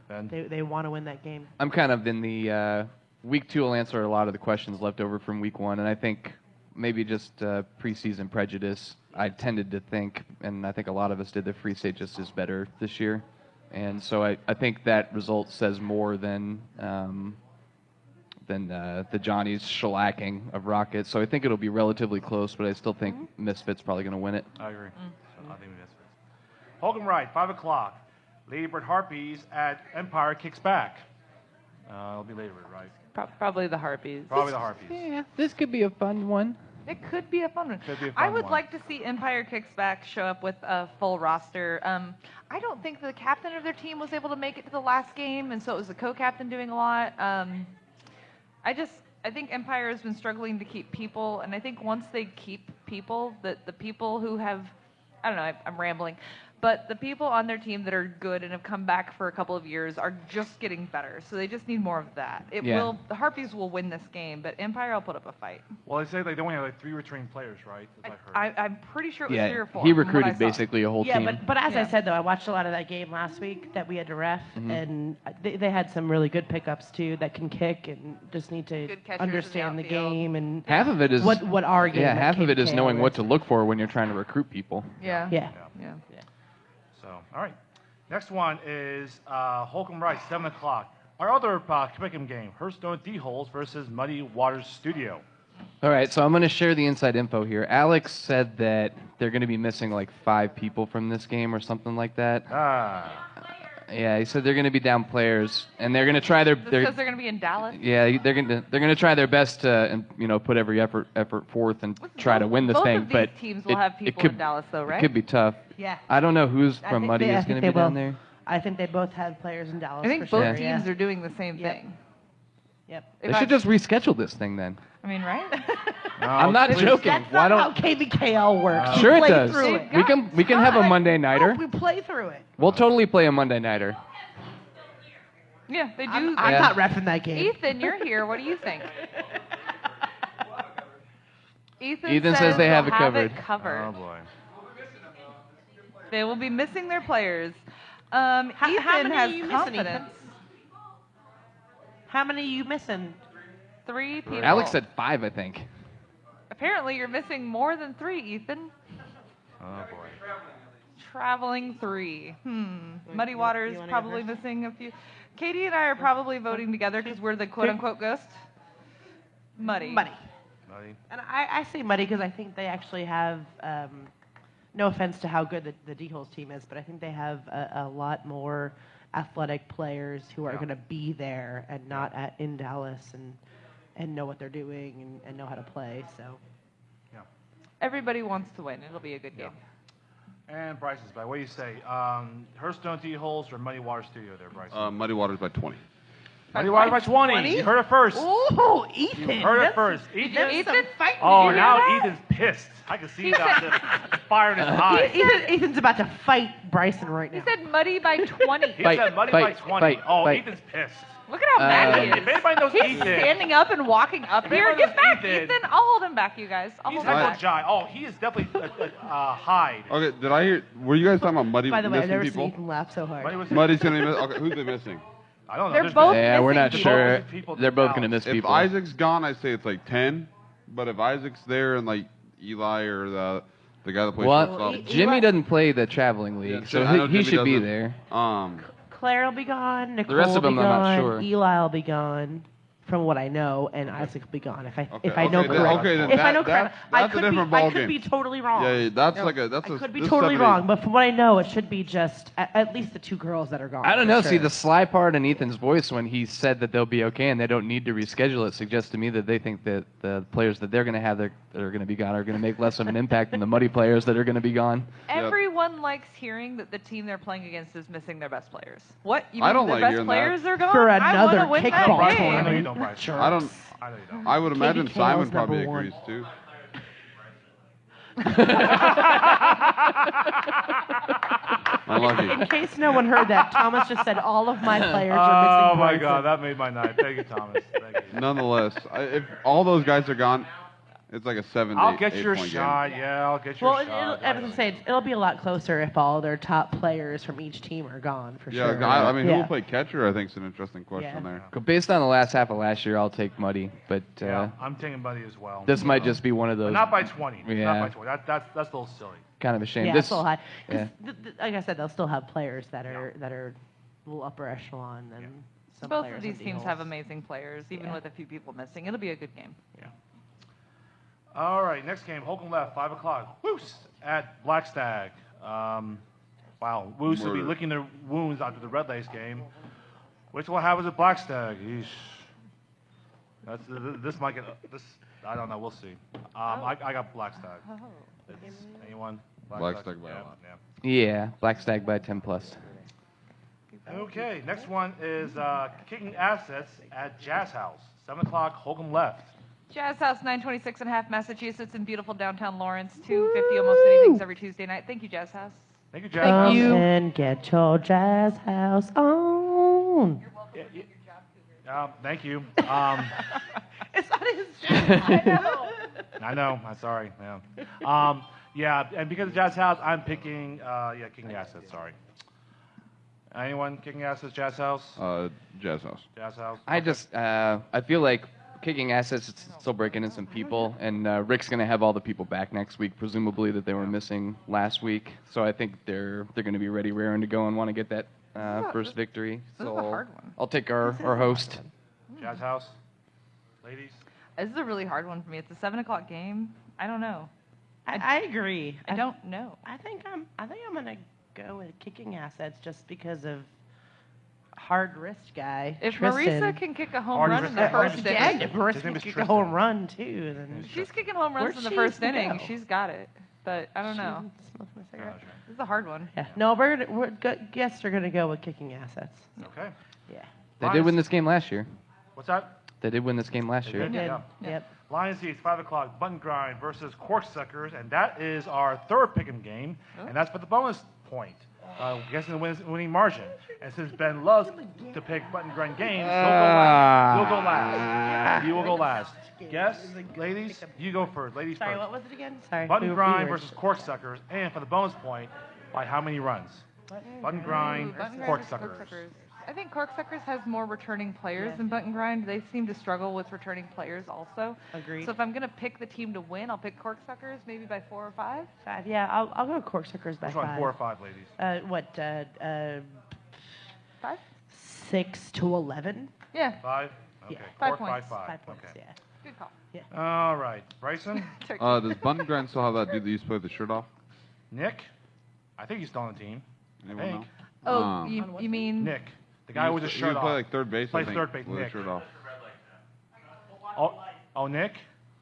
They want to win that game. I'm kind of in the week 2 will answer a lot of the questions left over from week 1, and I think maybe just preseason prejudice. I tended to think, and I think a lot of us did, the Free State just is better this year. And so I think that result says more than the Johnny's shellacking of Rockets. So I think it'll be relatively close, but I still think Misfit's probably going to win it. I agree. So I think Misfits. Holcomb Wright, 5 o'clock. Ladybird Harpies at Empire Kicks Back. It'll be Ladybird, right? Probably the Harpies. Probably the Harpies. Yeah, this could be a fun one. It could be a fun one. Could be a I fun would one. like to see Empire Kicks Back show up with a full roster. I don't think the captain of their team was able to make it to the last game, and so it was the co-captain doing a lot. I think Empire has been struggling to keep people, and I think once they keep people, the people who have, I don't know, I'm rambling, but the people on their team that are good and have come back for a couple of years are just getting better. So they just need more of that. The Harpies will win this game, but Empire will put up a fight. Well, they say they only have 3 returning players, right? As I heard. I'm pretty sure it was 3 or 4. He from what I recruited saw. basically a whole team. but as I Yeah. said, though, I watched a lot of that game last week that we had to ref, and they had some really good pickups, too, that can kick and just need to Good catchers in the understand the outfield. game. And Half of it is what our game. Yeah, that half of it is KBK knowing what is. to look for when you're trying to recruit people. Yeah. Yeah. So, all right. Next one is Holcomb Wright, 7 o'clock. Our other pick'em game, Hearthstone D-Holes versus Muddy Waters Studio. All right, so I'm going to share the inside info here. Alex said that they're going to be missing like 5 people from this game or something like that. Yeah, he said they're going to be down players, and they're going to try Because they're going to be in Dallas. yeah, they're going to try their best to put every effort forth and try to win this Both thing. of these But teams will have people could, in Dallas, though, right? It could be tough. Yeah. I don't know who's I from think Muddy they- I is going think to be they down will. there. I think they both have players in Dallas. I think for both sure, teams yeah. are doing the same Yep. thing. Yep. They should just reschedule this thing then. I mean, right? I'm not joking. That's Why not don't? how KBKL works. We Sure it play does. through it. We can have a Monday nighter. We play through it. We'll totally play a Monday nighter. Yeah, they do. I'm Yeah. not refing that game. Ethan, you're here. What do you think? Ethan says they have it covered. Oh, boy. They will be missing their players. Ethan how many has are you missing, Ethan? confidence. How many are you missing? 3 people. Alex said 5, I think. Apparently, you're missing more than 3, Ethan. Oh boy. Traveling 3. Muddy Waters you wanna go probably first? missing a few. Katie and I are probably voting together because we're the quote-unquote ghost. Muddy. Muddy. Muddy. And I say Muddy because I think they actually have, no offense to how good the D-Holes team is, but I think they have a lot more athletic players who are going to be there and not in Dallas and know what they're doing and know how to play. So Everybody wants to win. It'll be a good game. And Bryce is back. What do you say? Hearthstone D-Holes or Muddy Water Studio there, Bryce? Muddy Waters by 20. Muddy Water by 20. 20? You heard it first. Oh, Ethan! You heard it first. Ethan. Ethan? Oh, Did you now hear that? Ethan's pissed. I can see the fire in his eyes. Ethan's about to fight Bryson right He now. said Muddy by 20. He Fight, said Muddy by fight, 20. fight, Oh, fight. Ethan's pissed. Look at how mad he If is. anybody knows He's Ethan, standing up and walking up If here. anybody Get knows back, Ethan- Ethan. I'll hold him back, you guys. I'll he's hold him Michael back. Jai. Oh, he is definitely Hyde. Okay, did I hear? Were you guys talking about Muddy By the way, I've missing never people? seen Ethan laugh so hard. Muddy was Muddy's gonna miss. Okay, who's they missing? I don't know. They're There's both Yeah, we're not missing sure. people. People They're both out. going to miss If people. Isaac's gone, I say it's like 10. But if Isaac's there and like Eli or the guy that plays Well, shortstop, Jimmy doesn't play the traveling league, so I know he Jimmy should be doesn't. there. Claire will be gone. Nicole rest of will be them, I'm not gone. sure. Eli will be gone, from what I know, and Isaac will be gone. If I know okay, correctly. okay, then if I know that's correctly, I a could different be. I ball could game. be totally wrong. Yeah, that's like a I could be this totally 7-8. wrong, but from what I know, it should be just at least the 2 girls that are gone. I don't for know. sure. See, the sly part in Ethan's voice when he said that they'll be okay and they don't need to reschedule it suggests to me that they think that the players that they're going to have that are going to be gone are going to make less of an impact than the Muddy players that are going to be gone. Everyone likes hearing that the team they're playing against is missing their best players. What? You I mean don't their like best hearing players are gone? For I another wanna win that kickball game. I know you tournament. don't, Bryce. Jerks. I don't. I know you don't. I would imagine KBK Simon is probably number agrees one. too. Unlucky. In case no one heard that, Thomas just said all of my players are Oh missing. my Bryson. God, that made my night. Thank you, Thomas. Thank you. Nonetheless, if all those guys are gone, it's like a 7 to I'll 8, get your 8-point shot. Yeah, I'll get your Well, shot. I was gonna say it'll be a lot closer if all their top players from each team are gone for Yeah, sure. I mean, who Yeah. will play catcher? I think is an interesting question Yeah. there. Based on the last half of last year, I'll take Muddy, but Yeah, I'm taking Buddy as well. this might just be one of But those. not by 20. Yeah. Not by 20. That's a little silly. Kind of a shame. Yeah, This, it's a little high. 'Cause yeah. like I said, they'll still have players that are a little upper echelon than some Both players of these in teams D-Holes. have amazing players, even Yeah. with a few people missing. It'll be a good game. All right, next game, Holcomb left, 5 o'clock. Woos at Black Stag. Wow, Woos will be Murder. licking their wounds after the Red Lace game. Which will happen at Black Stag? Yeesh. This might get this. I don't know. We'll see. I got Black Stag. It's, anyone? Black Stag by a yeah, lot. yeah. Yeah, Black Stag by 10 plus. Okay, next one is Kicking Assets at Jazz House. 7 o'clock, Holcomb left. Jazz House 926 and a half, Massachusetts, in beautiful downtown Lawrence. 250 almost anything's every Tuesday night. Thank you, Jazz House. Thank you, Jazz House. Come you. and get your jazz house on. Thank you. It's not his job. I know. I'm sorry. Yeah. Yeah, and because of Jazz House, I'm picking Kicking Assets. Sorry. Anyone kicking Assets? Jazz House. Jazz House. Jazz House. I just, I feel like Kicking Assets is still breaking in some people, and Rick's going to have all the people back next week, presumably that they were missing last week. So I think they're going to be ready, raring to go, and want to get that first victory. This So is a hard one. I'll take our host. Jazz House. Ladies. This is a really hard one for me. It's a 7 o'clock game. I don't know. I agree. I don't know. I think I'm gonna go with Kicking Assets just because of hard wrist guy. If Tristan. Marisa can kick a home Hard run wrist in the guy. first Yeah, inning, if Marissa His can name is kick a Tristan. home run too, then she's kicking home runs Where'd in the she first used to inning. go? She's got it. But I don't know. Smoke my cigarette. This is a hard one. Yeah. No, guests are gonna go with Kicking Assets. Okay. Yeah. They did win this game last year. What's that? They did win this game last They year. did? Good. Yeah. Yep. Lion Seeds, 5 o'clock, Button Grind versus Corksuckers, and that is our third pick'em game, and that's for the bonus point. Guessing the winning margin. And since Ben loves to pick Button Grind games, he'll go last. He will go last. Guess, ladies, you go first. Ladies Sorry, first. what was it again? Sorry. Button we Grind were- versus Corksuckers, and for the bonus point, by how many runs? Button grind, Ooh, Button Grind cork versus suckers. Corksuckers. I think Corksuckers has more returning players than Button Grind. They seem to struggle with returning players also. Agreed. So if I'm going to pick the team to win, I'll pick Corksuckers maybe by 4 or 5. 5. Yeah, I'll go Corksuckers by Which one, 5. 4 or 5, ladies? 5? 6 to 11. Yeah. 5? Okay. Yeah. 5 Cork by points. 5. 5 points. Okay. Yeah. Good call. All right. Bryson? Does Button Grind still have that dude that used to play with the shirt off? Nick? I think he's still on the team. Anyone think. know? Oh, you mean Nick. The guy with the shirt He off. play like third base. Plays I think, third base, with Nick. his shirt off. Oh, Nick?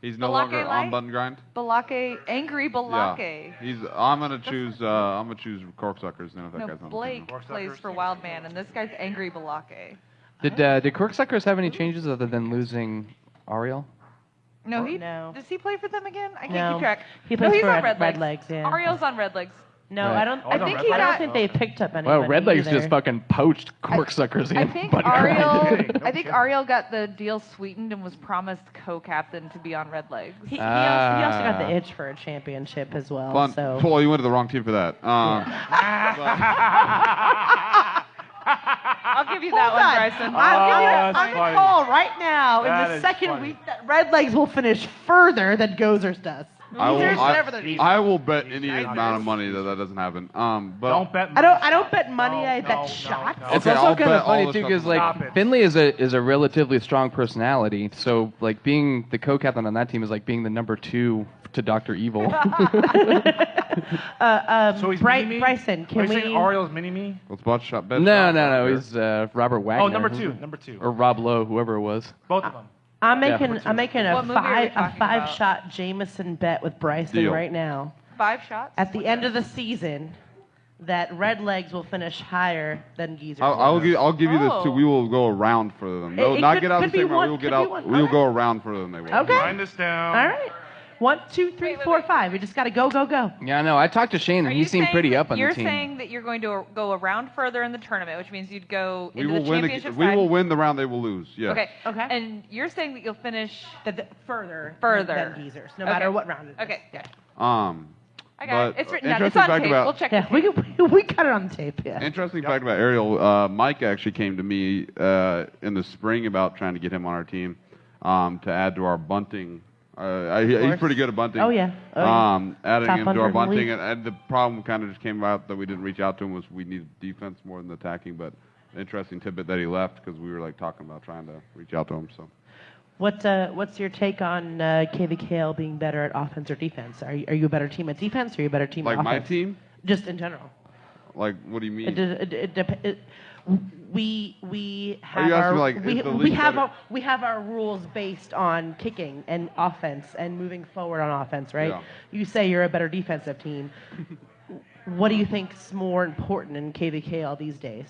He's no Balake longer Light? on Button Grind. Balake, Angry Balake? Yeah. I'm gonna choose Corksuckers then if that No, guy's on the team. Blake plays for Wildman, and this guy's Angry Balake. Did Corksuckers have any changes other than losing Ariel? No, No. does he play for them again? I can't No. keep track. He no, plays he's for on Red Red Legs, yeah. Ariel's on Red Legs. No, Right. I don't. Oh, I I don't think remember I don't that. think they Okay. picked up anyone. Well, Red Legs either. just fucking poached Corksuckers I in think Button Grind. Ariel. kidding, no I think kidding. Ariel got the deal sweetened and was promised co-captain to be on Red Legs. He also got Ah. the itch for a championship as well. Fun. So Well, you went to the wrong team for that. I'll give you that one, Bryson. I'm that's going funny. to call right now That in the is second funny. week that Red Legs will finish further than Gozers does. Gozers, whatever their name. I will bet any He's amount of money that doesn't happen. But Don't bet I don't bet money. No, I no, bet no, shots. no. It's Okay, also I'll kind bet of all funny the too, stuff because on Stop like it. Finley is a relatively strong personality. So like being the co-captain on that team is like being the number 2 to Dr. Evil. So he's mini-me? Bryson, Are can you saying we? Ariel's mini-me? let's bet shot. Bet no, shot no, no. right He's Robert Wagner. Oh, number 2. Number 2. Or Rob Lowe, whoever it was. Both of them. I'm Yeah. making a What movie are we talking about? 5-shot Jameson bet with Bryson Deal. right now. 5 shots. At the end of the season, that Red Legs will finish higher than Geezers. I'll give you this too. Oh. We will go around further than It not could- get out could of the be same round. one- We will could get be out. one. We will Alright. go around further than they will. Okay. Write this down. All right. 1, 2, 3, 4, 5. We just got to go. Yeah, no. I talked to Shane, Are and you he seemed saying pretty that up on the You're team. saying that you're going to go around further in the tournament, which means you'd go We into will the win. championship We side. will win the round. They will lose. Yes. Okay. Okay. And you're saying that you'll finish. Further Further. than Geezers, no Okay. matter what round it is. Okay. Yeah. I got it. But It's written down. It's interesting on fact tape. about- We'll check Yeah, the tape. we got it on tape. Yeah. Interesting fact about Ariel. Mike actually came to me in the spring about trying to get him on our team to add to our bunting. He's course. pretty good at bunting. Oh, yeah. Oh, yeah. Adding Top him to bunter our in the bunting, league. and the problem kind of just came about that we didn't reach out to him was we needed defense more than attacking. But interesting tidbit that he left because we were like talking about trying to reach out to him. So What's your take on KVKL being better at offense or defense? Are you a better team at defense or are you a better team like at my offense? team, Just in general. like what do you mean? We Are you have asking, our like, is the we league have better? we have our rules based on kicking and offense and moving forward on offense, right? Yeah. You say you're a better defensive team. What do you think's more important in KVKL these days?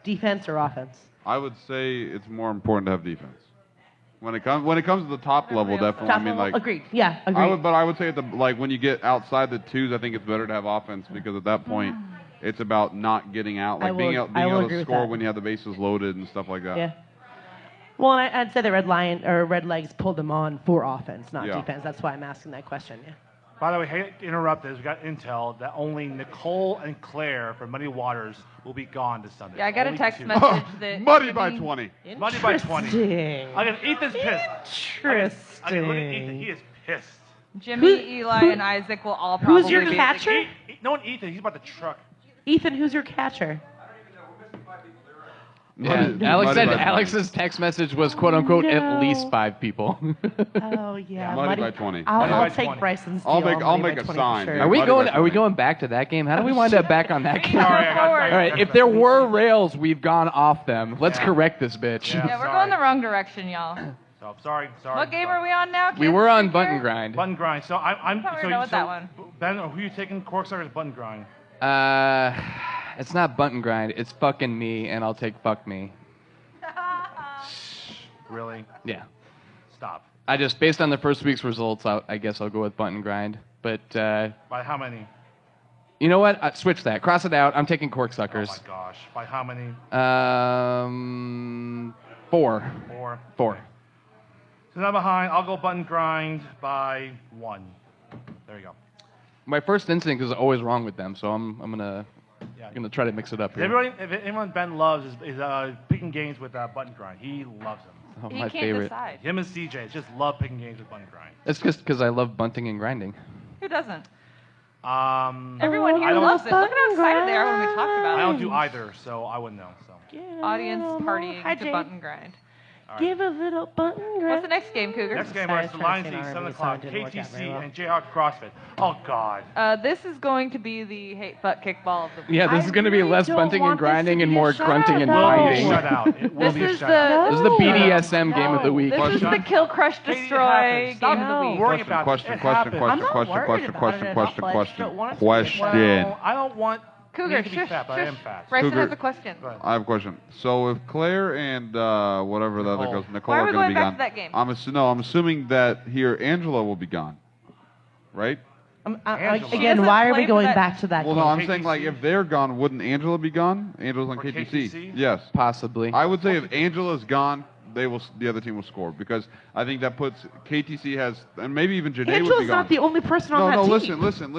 Defense or offense? I would say it's more important to have defense. When it comes to the top level, definitely. Top I mean, level? like Agreed. Yeah, agreed. I would say at the when you get outside the twos, I think it's better to have offense because at that point, it's about not getting out, I like being will able agree to with score that. when you have the bases loaded and stuff like that. Yeah. Well, and I'd say the Red Legs pulled them on for offense, not Yeah. defense. That's why I'm asking that question. Yeah. By the way, hate to interrupt this. We got intel that only Nicole and Claire from Muddy Waters will be gone this Sunday. Yeah, I got a Only text 2. message that Muddy by Jimmy- 20. Muddy by 20. Interesting. I got Ethan's pissed. I got look at Ethan. He is pissed. Jimmy, Eli, and Isaac will all probably Who's your be. catcher? No one Ethan. He's about the truck. Ethan, who's your catcher? Yeah, Muddy- Alex Muddy said by 20. Alex's text message was quote unquote at No. least 5 people. Oh yeah, Muddy by 20. I'll Muddy by take 20. Bryson's I'll deal. make- I'll Muddy make by a 20 sign, for dude. sure. Are we Muddy going? by Are we 20. going back to that game? How do we wind up back on that game? Sorry, I got Forward. All right, if there were rails, we've gone off them. Let's Yeah. correct this bitch. Yeah. Yeah, we're Sorry. going the wrong direction, y'all. So sorry. What game are we on now? We were on Kansas button Junior? grind. Button grind. So I'm. thought we So, were done with so that one. Ben, who are you taking? Corksuckers button grind. It's not button grind. It's fucking me, and I'll take fuck me. Really? Yeah. Stop. I just based on the first week's results, I guess I'll go with button grind. But By how many? you know what? Switch that. Cross it out. I'm taking Oh Corksuckers. my gosh. By how many? 4. 4. 4. So I'm behind. I'll go button grind by 1. There you go. My first instinct is always wrong with them, so I'm gonna Yeah. I'm gonna try to mix it up here. If anyone Ben loves is picking games with button grind. He loves them. Oh, He my can't favorite. decide. Him and CJ just love picking games with button grind. It's just because I love bunting and grinding. Who doesn't? Um, Everyone here loves it. Look at how excited they are when we talk about I it. don't do either, so I wouldn't know. So. Audience partying Hi, to Jake. button grind. Give a little button What's grind. the next game, Cougar? Next game Sorry, is I the was trying Lions to League, say 7 R&B, o'clock, so it didn't work out KTC very well. and Jayhawk CrossFit. Oh, God. This is going to be the hate butt kickball of the week. Yeah, this is gonna be really less don't bunting and want this to grinding and be a more shutout, grunting and though. Will be a binding. shutout. It will This be a is shutout. This is the BDSM game of the week. This is the kill, crush, destroy Stop game of the week. worrying about Question, it. It question, happens. I'm not worried about it at all, I just don't want it to be a question. Well, I don't want Cougar, me to be shush, fat, but I shush. am fat. Bryson Cougar. has a question. Go ahead. I have a question. So if Claire and whatever the other Nicole. girls, Nicole Why are are we going to going be back gone. to that game? I'm assuming that here Angela will be gone, right? Angela. She Again, doesn't why are play we for going that- back to that Well, game? no, I'm KTC? saying like if they're gone, wouldn't Angela be gone? Angela's on Or KTC. KTC? Yes. Possibly. I would say if Angela's gone, the other team will score because I think that puts KTC has and maybe even Janae would be Angela's gone. not the only person on No, that no, team. listen.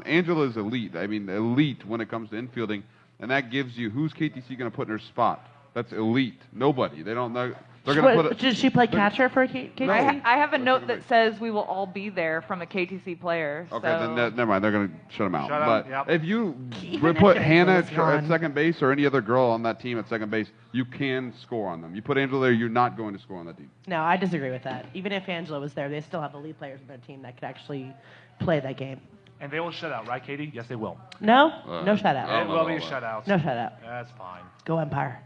Angela's elite. I mean, elite when it comes to infielding, and that gives you who's KTC going to put in her spot. That's elite. Nobody. They don't know. They're going to put. Did she play catcher for KTC? I have a note that says we will all be there from a KTC player. Okay, so. then never mind. They're going to shut him out. Shut 'em, but yep. if you Even put if Hannah Angela's gone. at second base or any other girl on that team at second base, you can score on them. You put Angela there, you're not going to score on that team. No, I disagree with that. Even if Angela was there, they still have elite players on their team that could actually play that game. And they will shut out, right, Katie? Yes, they will. No? No I shutout. don't It know will be a about shutout. No shutout. That's fine. Go Empire.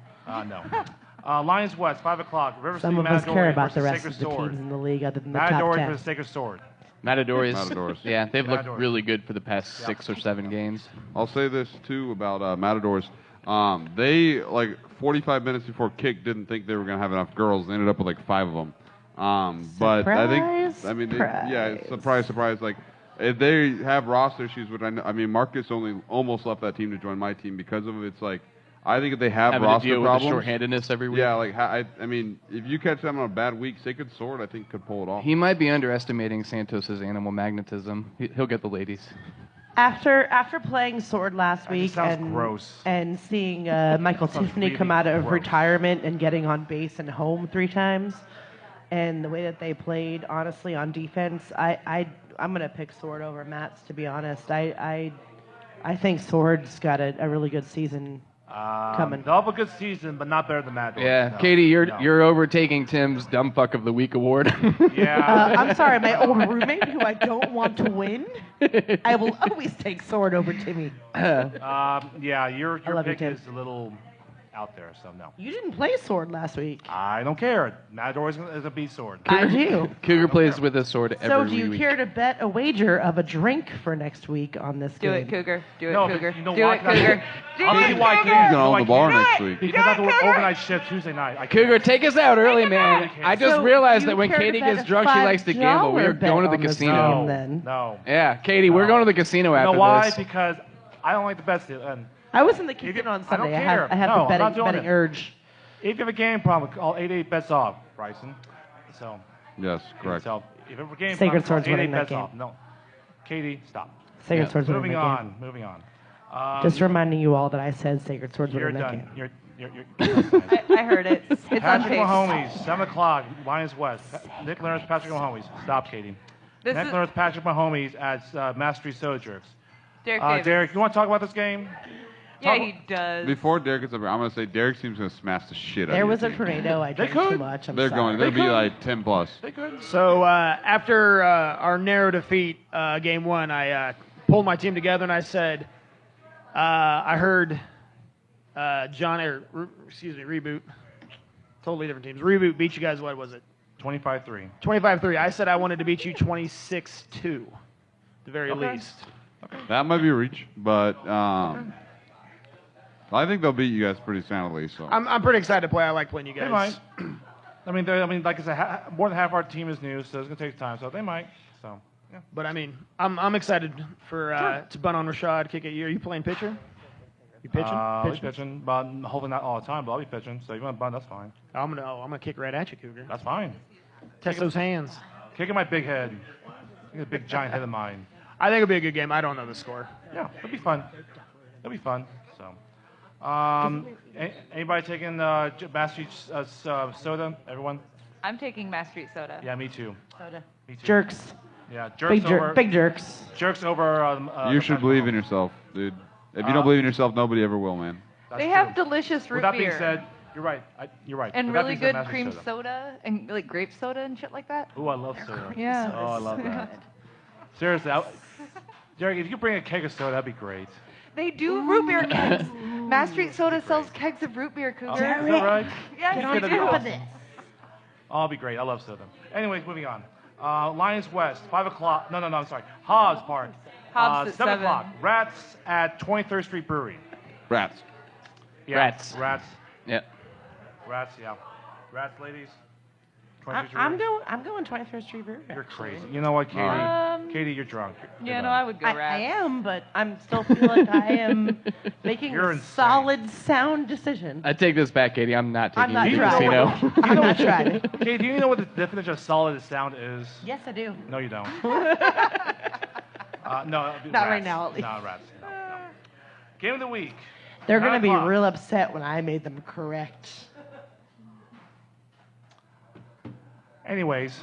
No. Lions West, 5 o'clock. River Some City of us Matador care about the versus rest Sacred of the Sword. teams in the league other than the top Matador 10. versus Sacred Sword. Matadors. Matadors. Yeah, they've looked Matadors. really good for the past 6 or 7 games. I'll say this too about Matadors. They like 45 minutes before kick didn't think they were going to have enough girls. They ended up with like 5 of them. But I think, I mean, surprise. Like if they have roster issues, which I mean, Marcus only almost left that team to join my team because of it. It's like I think if they have Having to roster deal with the problems, shorthandedness every week. yeah, like I mean, if you catch them on a bad week, Sacred Sword I think could pull it off. He might be underestimating Santos's animal magnetism. He'll get the ladies. After playing Sword last That week just sounds gross. and seeing Michael Sounds Tiffany really come out of gross. retirement and getting on base and home 3 times, and the way that they played, honestly, on defense, I'm gonna pick Sword over Mats. To be honest, I think Sword's got a really good season coming. They'll have a good season, but not better than Matador. Yeah, No. Katie, No. you're overtaking Tim's dumb fuck of the week award. Yeah. I'm sorry, my old roommate who I don't want to win. I will always take Sword over Timmy. Yeah, your love you, pick Tim. is a little out there, so no. You didn't play Sword last week. I don't care. Matador is a B sword. I do. Cougar plays with a sword every So do you week. care to bet a wager of a drink for next week on this Do game? it, Cougar. Do it, No, Cougar. you know Do why? it, Cougar. Do I'll tell it, you why I Cougar. can't. He's No, gonna own I the bar can't. next week. Because I have to work overnight shift Tuesday night. I can't. Cougar, take us out early, man. I just So realized you that when care to Katie bet gets a drunk, she likes to gamble. We are $5 bet going to the on this casino. game, then. No. Yeah, Katie, we're going to the casino You after know why? this. Because I don't like the bets. And I was in the If you- casino on I don't Sunday. I care. have No, the I'm not doing betting it. urge. if you have a game problem, call 88 bets off, Bryson. So, Yes, correct. so if you have a game Sacred problem, Sword's call 88 winning that bets game. off. No. Katie, stop. Sacred Sword's winning Moving that game. on. Moving on. Just reminding you all that I said Sacred Sword's You're winning that done. game. You're I heard it. It's on Patrick tape. Mahomes, 7 o'clock, Lions West. Nick Leonard's Patrick Mahomes. Stop, Katie. This Nick is Leonard's Patrick Mahomes at Mastery Soda Jerks. Derek Davis. Derek, you want to talk about this game? Yeah, he does. Before Derek gets up here, I'm gonna say Derek seems to smash the shit out There of was your a team. tornado. I drank could. too much. I'm They're sorry. going. They'll be like 10 plus. They could. So after our narrow defeat, game 1, I pulled my team together and I said, I heard Reboot, totally different teams. Reboot beat you guys. What was it? 25-3. 25-3. I said I wanted to beat you 26-2, the very least. That might be a reach, but I think they'll beat you guys pretty soundly. So I'm pretty excited to play. I like playing you They guys. might. I mean, like I said, more than half our team is new, so it's gonna take time. So they might. So yeah. But I mean, I'm excited for to bunt on Rashad, kick at you. Are you playing pitcher? You pitching? I'll be pitching, but hopefully not all the time. But I'll be pitching. So if you want to bunt, that's fine. I'm gonna kick right at you, Cougar. That's fine. Test those hands. Kicking my big head. Kicking a big giant head of mine. I think it'll be a good game. I don't know the score. Yeah, it'll be fun. It'll be fun. So, anybody taking Mass Street soda? Everyone? I'm taking Mass Street Soda. Yeah, me too. Soda. Me too. Jerks. Yeah, jerks over. Big jerks. Jerks over. You should believe in yourself, dude. If you don't believe in yourself, nobody ever will, man. That's They true. have delicious root With that beer. being said, you're right. You're right. And With that really being said, good Mass Street cream soda and like grape soda and shit like that. Ooh, I love soda. Yeah. Oh, I love that. Seriously, Derek, if you could bring a keg of soda, that'd be great. They do root beer kegs. Mass Street Soda sells kegs of root beer, Cougar. Is that right? Yes, Get they on That'd be top do. of this. Oh, it'll be great. I love soda. Anyways, moving on. Lions West, 5 o'clock. No, I'm sorry. Hobbs Park. Hobbs at 7 7. o'clock. Rats at 23rd Street Brewery. Rats. Yeah, Rats. Rats. Yeah. Rats, yeah. Rats, ladies. 23rd Street I'm Brewery. going 23rd Street Brewery. You're actually. crazy. You know what, Katie? Um, Katie, you're drunk. You're Yeah, no, done. I would go I Rats. am, but I'm still feel like I am making You're a insane. solid, sound decision. I take this back, Katie. I'm not taking I'm not you to driving. casino. I'm not driving. Katie, do you know what the definition of solid sound is? Yes, I do. No, you don't. No, it'd be Not right Rats. now, at least. No, Rats. No. Game of the week. They're 9 going to be o'clock. real upset when I made them correct. Anyways,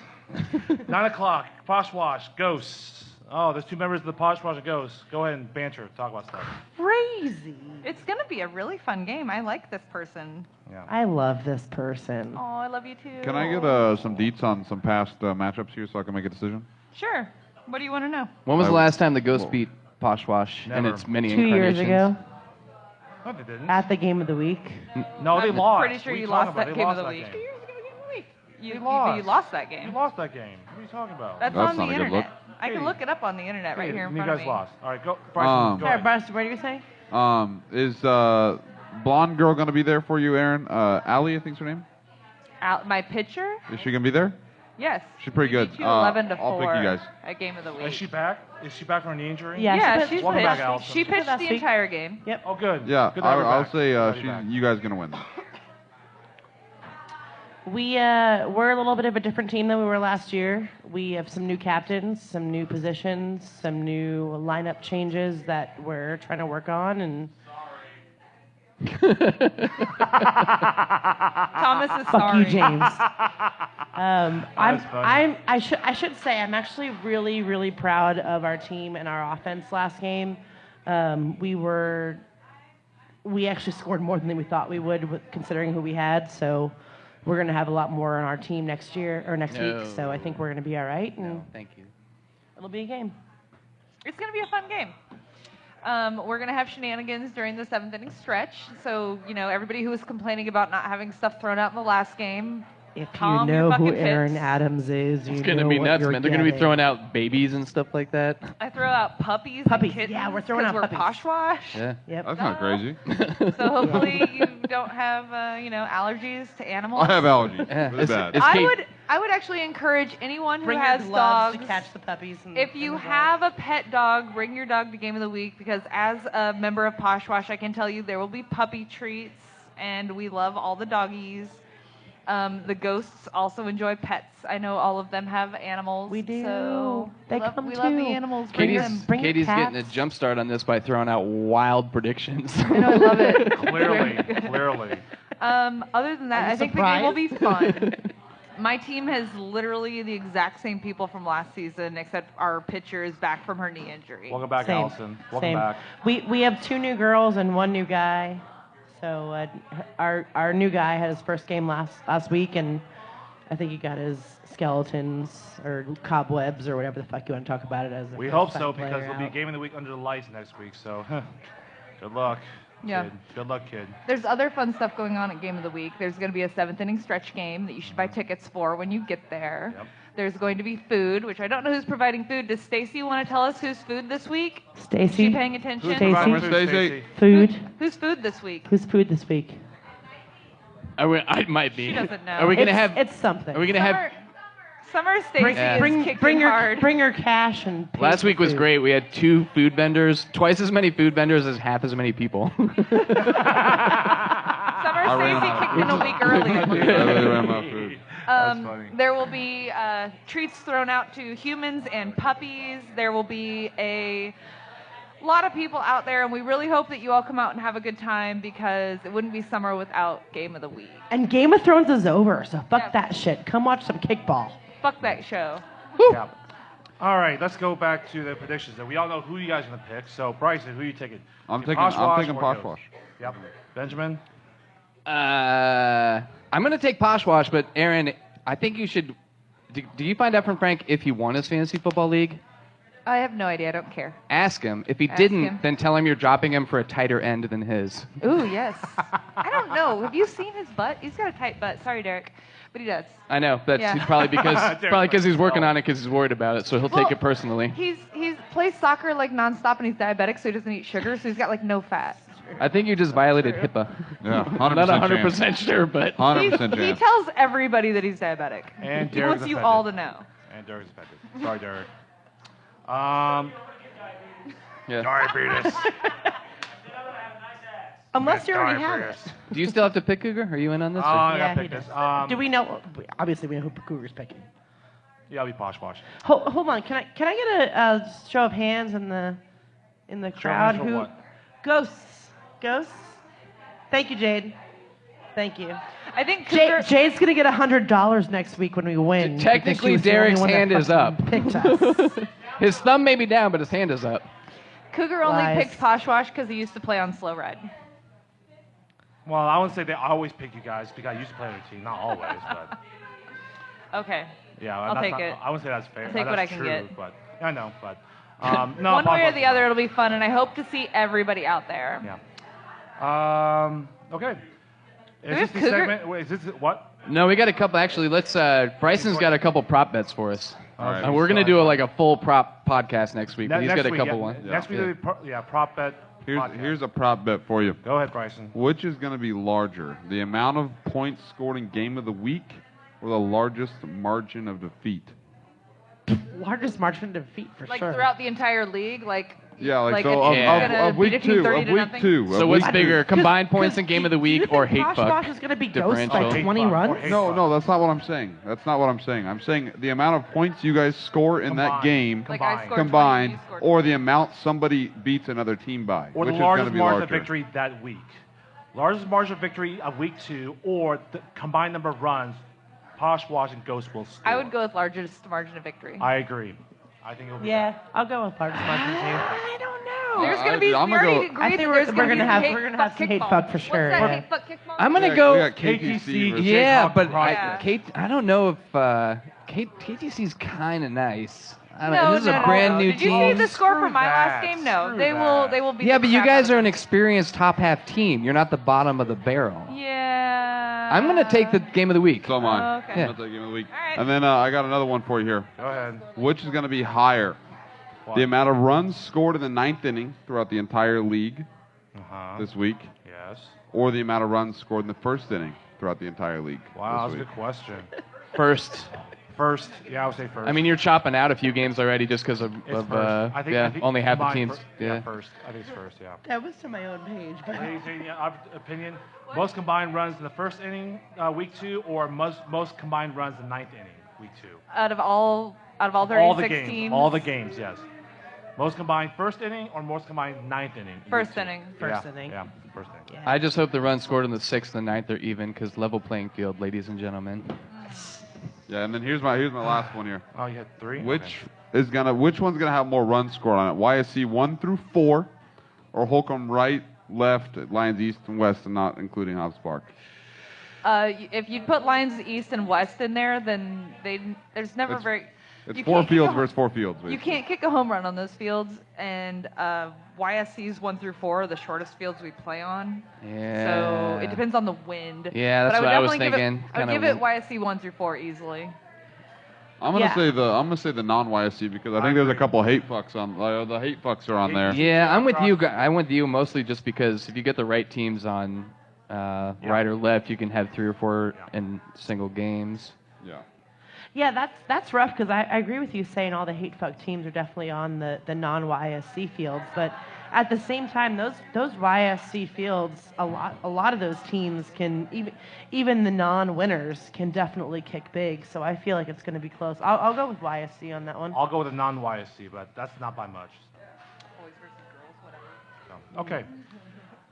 9 o'clock. Posh Wash. Ghosts. Oh, there's 2 members of the Posh Wash and Ghosts. Go ahead and banter. Talk about stuff. Crazy. It's gonna be a really fun game. I like this person. Yeah. I love this person. Oh, I love you too. Can I get some deets on some past matchups here so I can make a decision? Sure. What do you want to know? When was the I- last time the Ghost beat Poshwash and Never. its many 2 years incarnations? ago, No, they didn't. at the game of the week. No, they I'm lost. pretty sure What are you talking lost about? that They game of lost the that week. game. You lost. lost that You game. lost that game. What are you talking about? That's That's on not the a good internet. look. I can look it up on the internet right here in you front guys of me. lost. All right, go. Bryson, go Sorry, ahead. Bryce, what did you say? Is blonde girl gonna be there for you, Aaron? Allie, I think's her name. My pitcher? Is she gonna be there? Yes. She's pretty We good. beat you 11 to I'll 4 pick you guys. at game of the week. Is she back? Is she back from her knee injury? Yeah, Yeah, she pitched- she's Welcome back, pitched. Allison. She pitched last the week. entire game. Yep. Oh, good. Yeah, Good to have her I'll back. say Good to have you back. you guys gonna win. We're a little bit of a different team than we were last year. We have some new captains, some new positions, some new lineup changes that we're trying to work on, and Thomas is fuck sorry. you, James. That's funny. I should say I'm actually really, really proud of our team and our offense last game. We actually scored more than we thought we would, considering who we had. So we're going to have a lot more on our team next year or next No. week. So I think we're going to be all right, and Thank you. it'll be a game. It's going to be a fun game. We're going to have shenanigans during the 7th inning stretch. So, everybody who was complaining about not having stuff thrown out in the last game, If calm you your know who fucking Aaron tits. Adams is, you It's gonna know be what nuts, you're man. They're gonna be getting. throwing out babies and stuff like that. I throw out puppies, Puppies, and kittens yeah, we're throwing out we're puppies. poshwash. Yeah. Yep. That's not crazy. So hopefully you don't have, allergies to animals. I have allergies. Yeah, Really bad. it's I Kate. would actually encourage anyone who Bring has your gloves dogs. to catch the puppies. And If you have a pet dog, bring your dog to Game of the Week because as a member of Poshwash, I can tell you there will be puppy treats, and we love all the doggies. The ghosts also enjoy pets. I know all of them have animals. We do. So They we love, come we love the too. animals. Bring Katie's, them. Bring your Katie's getting a cats. jump start on this by throwing out wild predictions. I know, I love it. Clearly. Other than that, Are you I think the game will be surprised? fun. My team has literally the exact same people from last season, except our pitcher is back from her knee injury. Welcome back, Same. Allison. Welcome Same. back. We have 2 new girls and 1 new guy. So our new guy had his first game last week, and I think he got his skeletons or cobwebs or whatever the fuck you want to talk about it as. a We first hope time so player because it'll be out. Game of the Week under the lights next week. So, good luck. Yeah. Kid. Good luck, kid. There's other fun stuff going on at Game of the Week. There's going to be a 7th inning stretch game that you should buy tickets for when you get there. Yep. There's going to be food, which I don't know who's providing food. Does Stacy want to tell us who's food this week? Is she Stacy, paying attention? Who's Stacey. providing food, Stacey. food. Who's food this week? Who's food this week? I might be. She doesn't know. Are we gonna have? It's something. Are we gonna have? Summer Stacy is kicking hard. bring her cash and. pay Last for week was food. great. We had 2 food vendors, twice as many food vendors as half as many people. Summer Stacy kicked in a week early. I really ran out of food. That's funny. There will be treats thrown out to humans and puppies. There will be a a lot of people out there, and we really hope that you all come out and have a good time because it wouldn't be summer without Game of the Week. And Game of Thrones is over, so fuck Yeah. that shit. Come watch some kickball. Fuck that show. Yeah. All right, let's go back to the predictions. We all know who you guys are going to pick. So, Bryson, who are you taking? I'm Taking taking or Posh Ghost? Wash. Yep. Benjamin? I'm going to take Poshwash, but Aaron, I think you should. Do you find out from Frank if he won his fantasy football league? I have no idea. I don't care. Ask him. If he Ask didn't, him. then tell him you're dropping him for a tighter end than his. Ooh, yes. I don't know. Have you seen his butt? He's got a tight butt. Sorry, Derek, but he does. I know. That's Yeah. probably because he's working on it because he's worried about it, so he'll take Well, it personally. He's plays soccer like nonstop, and he's diabetic, so he doesn't eat sugar, so he's got like no fat. I think you just violated HIPAA. Yeah, I'm 100% not chance. 100% sure, but 100% He chance. tells everybody that he's diabetic. And He Derek's wants you offended. all to know. And Derek's affected. Sorry, Derek. yeah. Diabetes. Unless you already have it. Do you still have to pick Cougar? Are you in on this? or- I Yeah, gotta he pick this. does. Do we know? Obviously, we know who Cougar's picking. Yeah, I'll be Posh Wash. Hold on. Can I get a show of hands in the crowd? for Who? what? Ghosts. Ghosts. Thank you, Jade. Thank you. I think Cougar, Jade's gonna get $100 next week when we win. Technically, because she was the only Derek's one that hand is up. fucking Picked us. His thumb may be down, but his hand is up. Cougar only Lies. picked Poshwash because he used to play on Slow Ride. Well, I wouldn't say they always pick you guys because I used to play on your team. Not always, but Okay. yeah. I'll that's take not, it. I wouldn't say that's fair. I'll take that's what I can true, get. But yeah, I know, but no. One Posh way or Wash the is other, not. it'll be fun, and I hope to see everybody out there. Yeah. Okay. Is we this have the Cougar? segment? Wait, is this what? No, we got a couple. Actually, let's. Bryson's got a couple prop bets for us. All right. And we're gonna do a full prop podcast next week. But he's next got a week, couple yeah. ones. Next week, will be prop bet. podcast. Here's a prop bet for you. Go ahead, Bryson. Which is going to be larger, the amount of points scored in game of the week, or the largest margin of defeat? Largest margin of defeat for Like sure. throughout the entire league, like Yeah, like a so team's of- gonna of beat week a team two, 30 of to week nothing? two. So of what's week bigger, two. combined points in game of the week or hate Posh fuck? Wash is gonna be ghost by differential? 20 Hate fuck, or runs? hate No, fuck. no, that's not what I'm saying. That's not what I'm saying. I'm saying the amount of points you guys score in that Combined. game Like I scored 20, combined, you scored or 20. the amount somebody beats another team by, Or which the is going to largest be margin larger. of victory that week. Largest margin of victory of week 2, or the combined number of runs Posh Wash and Ghost will score. I would go with largest margin of victory. I agree. I think it'll be Yeah, I'll go with largest margin too. I don't know. There's I- gonna be. I'm We gonna already go- agreed I think that we're there's gonna be have hate we're gonna have fuck some hate kickball. fuck for sure. What's that Yeah. hate fuck kickball? I'm gonna Yeah, go. we got KTC KTC. versus- versus- Yeah, Jayhawk but Rockets. Kate, I don't know if KTC's kind of nice. I don't No, know. This is no, a no, brand no. new Did you team. see the score Screw from my last that. game? No, Screw they that. will beat Yeah, the but you crap guys out are of an experienced top half team. You're not the bottom of the barrel. them. Yeah. I'm gonna take the game of the week. So am I. Okay. I'm gonna take game of the week. All right. And then I got another one for you here. Go ahead. Which is going to be higher? What? The amount of runs scored in the ninth inning throughout the entire league Uh-huh. this week, Yes. or the amount of runs scored in the first inning throughout the entire league. Wow, that's this a good question. First. First, yeah, I would say first. I mean, you're chopping out a few games already just because of, it's first. I think only half the combined teams. yeah, first. I think it's first, yeah. That was to my own page, but I've opinion. Most combined runs in the first inning, week 2, or most combined runs in the ninth inning, week 2. Out of all 36 All the games. teams. All the games, yes. Most combined first inning or most combined ninth inning? in First week 2? inning. First Yeah, inning. Yeah, first inning. I just hope the runs scored in the 6th and 9th are even because level playing field, ladies and gentlemen. Yeah, and then here's my last one here. Oh, you had 3? Which one's gonna have more runs scored on it? YSC 1 through 4, or Holcomb right, left, Lions east and west, and not including Hobbs Park? If you put Lions East and West in there, then there's never It's- very. It's you 4 can't kick fields a- versus 4 fields. You basically. can't kick a home run on those fields, and YSC's 1 through 4 are the shortest fields we play on. Yeah. So it depends on the wind. Yeah, But that's I would what I was definitely give thinking, I would kinda give it wind. YSC 1 through 4 easily. I'm gonna Yeah. say the non-YSC because I think there's a couple hate fucks on. The hate fucks are on there. Yeah, I'm with you. I'm with you mostly just because if you get the right teams on right or left, you can have 3 or 4 in single games. Yeah. yeah, that's rough because I agree with you saying all the hate fuck teams are definitely on the non-YSC fields, but at the same time, those YSC fields, a lot of those teams can even the non-winners can definitely kick big. So I feel like it's going to be close. I'll go with YSC on that one. I'll go with a non-YSC, but that's not by much. So, okay.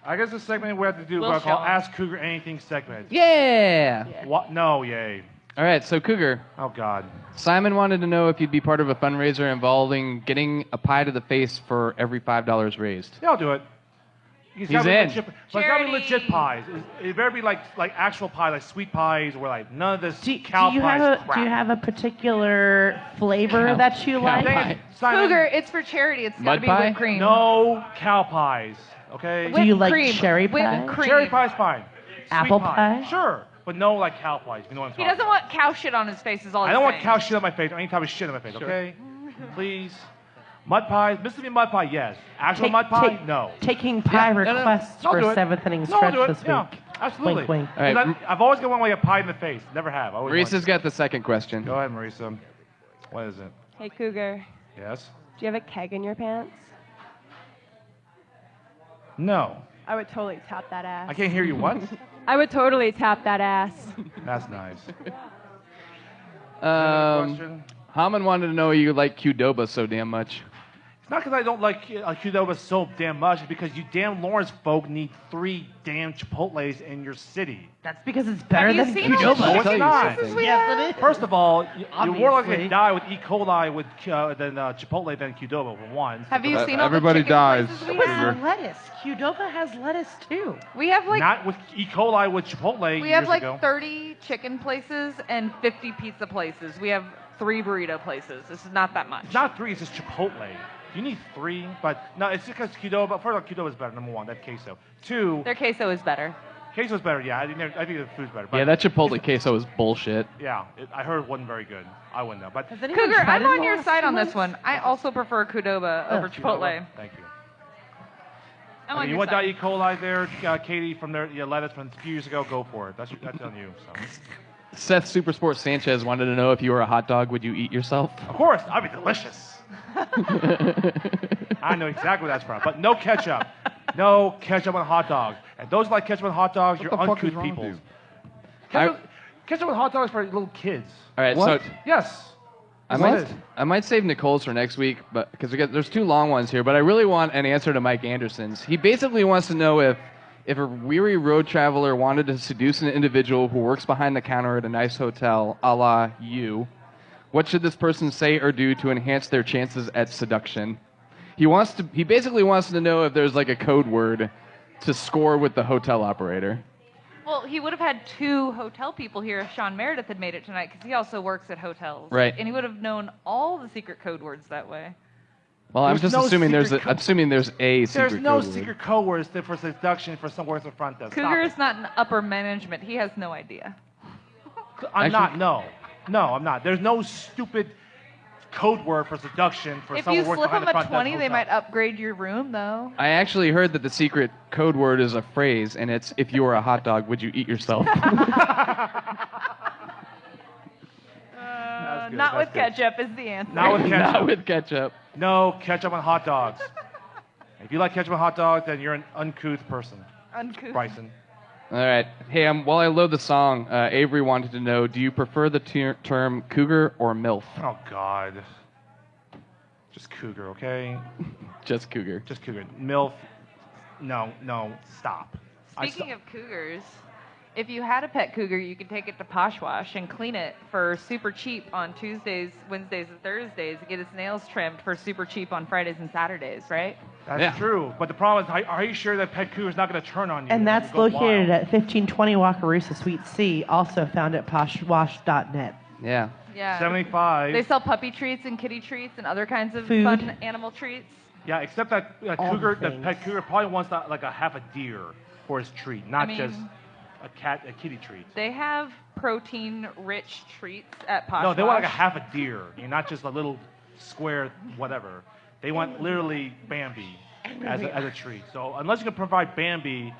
I guess this segment we have to do Will what I call Shaw. Ask Cougar Anything segment. Yeah. What? No, yay. All right, so Cougar, Oh, God. Simon wanted to know if you'd be part of a fundraiser involving getting a pie to the face for every $5 raised. Yeah, I'll do it. It's He's gotta be in. Legit, but it's gotta be Charity. legit pies. It better be like actual pie, like sweet pies, or like none of this Do cow you pies have crap. do you have a particular flavor that you like? Dang it, Simon. Cougar, it's for charity. It's got Mud to be pie? whipped cream. No cow pies, okay? Do you Whipped like cream. cherry Whipped pie? cream. Cherry pie's fine. Sweet Apple pie? Sure, but no like cow pies. You know what I'm He talking doesn't want cow shit on his face. Is all I he's don't want saying. cow shit on my face or any type of shit on my face, okay? Please. Mud pies, Mississippi mud pie, yes. Actual mud pie, no. Taking pie Yeah, no, no, requests I'll for do it. seventh inning No, I'll stretch do it. this week. Yeah, absolutely. Wink, wink. All right, 'Cause I've always got one way a pie in the face. Never have. I always Maurice's wanted- got the second question. Go ahead, Marisa. What is it? Hey, Cougar, Yes? do you have a keg in your pants? No. I would totally tap that ass. I can't hear you. What? I would totally tap that ass. That's nice. Um, Question? Haman wanted to know you like Qdoba so damn much. It's not because I don't like Qdoba so damn much. It's because you damn Lawrence folk need 3 damn Chipotles in your city. That's because it's better Have you than seen all Qdoba. the No, it's tell you not. something. Yes, it is. First of all, you're more likely Obviously. to die with E. coli with than Chipotle than Qdoba for one. Have you seen all Everybody the chicken dies. places we With have? Cougar. lettuce. Qdoba has lettuce too. We have like Not with E. coli with Chipotle we years have like ago. 30 chicken places and 50 pizza places. We have 3 burrito places. This is not that much. It's not 3, it's just Chipotle. You need 3, but no, it's just because Qdoba. First of all, Qdoba is better. Number 1, that queso. 2, Their queso is better. queso is better. Yeah, I think the food's better. But Yeah, that Chipotle queso is bullshit. Yeah, I heard it wasn't very good. I wouldn't know, but Has anyone Cougar, tried I'm it in on the your last side 2 on this months? one. I also prefer Qdoba over Chipotle. Thank you. I'm I on mean, you your want that side. E. coli there, Katie, from their lettuce from a few years ago? Go for it. That's on you. So. Seth Supersport Sanchez wanted to know if you were a hot dog, would you eat yourself? Of course, I'd be delicious. I know exactly where that's from, but no ketchup. No ketchup on hot dogs. And those who like ketchup on hot dogs, you're the fuck is uncouth wrong with people. you? Ketchup on hot dogs for little kids. All right, What? so Yes. I What might, is it? I might save Nicole's for next week, but because there's 2 long ones here. But I really want an answer to Mike Anderson's. He basically wants to know if a weary road traveler wanted to seduce an individual who works behind the counter at a nice hotel, a la you, what should this person say or do to enhance their chances at seduction? He basically wants to know if there's like a code word to score with the hotel operator. Well, he would have had 2 hotel people here if Sean Meredith had made it tonight because he also works at hotels. Right. And he would have known all the secret code words that way. Well, I'm There's just no assuming secret I'm assuming there's a secret There's no code word. secret code words for seduction for someone at the front desk. Stop Cougar it. is not in upper management. He has no idea. I'm Actually- not. No, I'm not. There's no stupid code word for seduction for If someone you who works slip behind him the a front 20, desk they hotel. might upgrade your room, though. I actually heard that the secret code word is a phrase, and it's if you were a hot dog, would you eat yourself? good, Not that's with good. ketchup is the answer. Not with ketchup. Not with ketchup. No ketchup on hot dogs. If you like ketchup on hot dogs, then you're an uncouth person, Uncouth. Bryson. All right. Hey, while I load the song, Avery wanted to know, do you prefer the term cougar or MILF? Oh, God. Just cougar, okay? Just cougar. Just cougar. MILF. No, stop. Speaking of cougars, if you had a pet cougar, you could take it to Posh Wash and clean it for super cheap on Tuesdays, Wednesdays, and Thursdays. Get its nails trimmed for super cheap on Fridays and Saturdays, right? That's Yeah. true. But the problem is, are you sure that pet cougar's not going to turn on you? And that's go located wild? at 1520 Wakarusa Suite C, also found at poshwash.net. Yeah. Yeah. 75. They sell puppy treats and kitty treats and other kinds of Food. fun animal treats. Yeah, except that All cougar, the the pet cougar probably wants like a half a deer for his treat, not mean- just a kitty treat. They have protein-rich treats at Posh No, they want like a Wash. half a deer, not just a little square whatever. They want literally Bambi as a treat. So unless you can provide Bambi,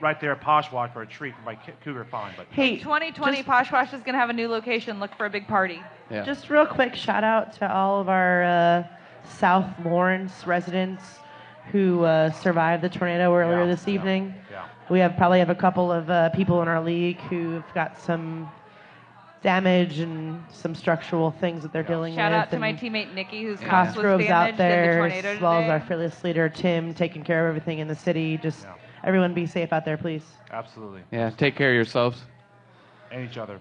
right there at Posh Wash for a treat for my cougar, fine. But Hey, 2020, just- Posh Wash is going to have a new location. Look for a big party. Yeah. Just real quick, shout out to all of our South Lawrence residents who survived the tornado earlier Yeah, this yeah, evening. yeah. We probably have a couple of people in our league who've got some damage and some structural things that they're dealing Shout with. out to my and teammate Nikki, whose house was Cosgrove's damaged out there, in the tornado as well as our today. fearless leader Tim, taking care of everything in the city. Just everyone be safe out there, please. Absolutely. Yeah, take care of yourselves. And each other.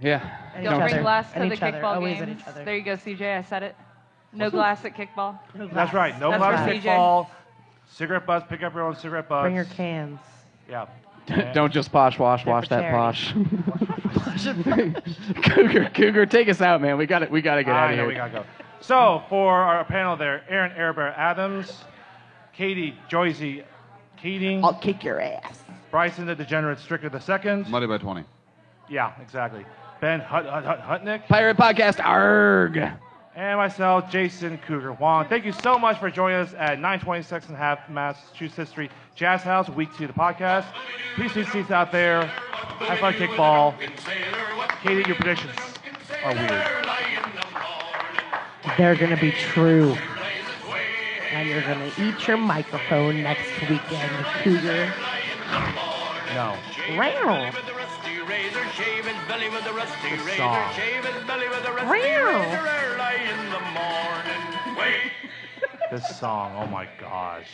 Yeah. And Don't each bring other. glass to And the each other. kickball Always games. and each other. There you go, CJ. I said it. No glass at kickball. No That's glass. right. No That's glass right. kickball. Cigarette butts. Pick up your own cigarette butts. Bring your cans. Yeah. Don't just wash They're that for posh. Cougar, take us out, man. We got to get out I of know here. we gotta go. So for our panel there, Aaron Airbear Adams, Katie Joycey Keating, I'll kick your ass. Bryson the Degenerate Stricker II. Money by 20. Yeah, exactly. Ben Hutnick, Pirate Podcast, arg. and myself, Jason Cougar Wong. Thank you so much for joining us at 926 and a half Massachusetts Street Jazz House, week 2 of the podcast. Please see seats out there. Have fun kickball. Katie, your predictions are weird. They're going to be true. And you're going to eat your microphone next weekend, Cougar. No. Row. Good song. Row. This song, oh my gosh.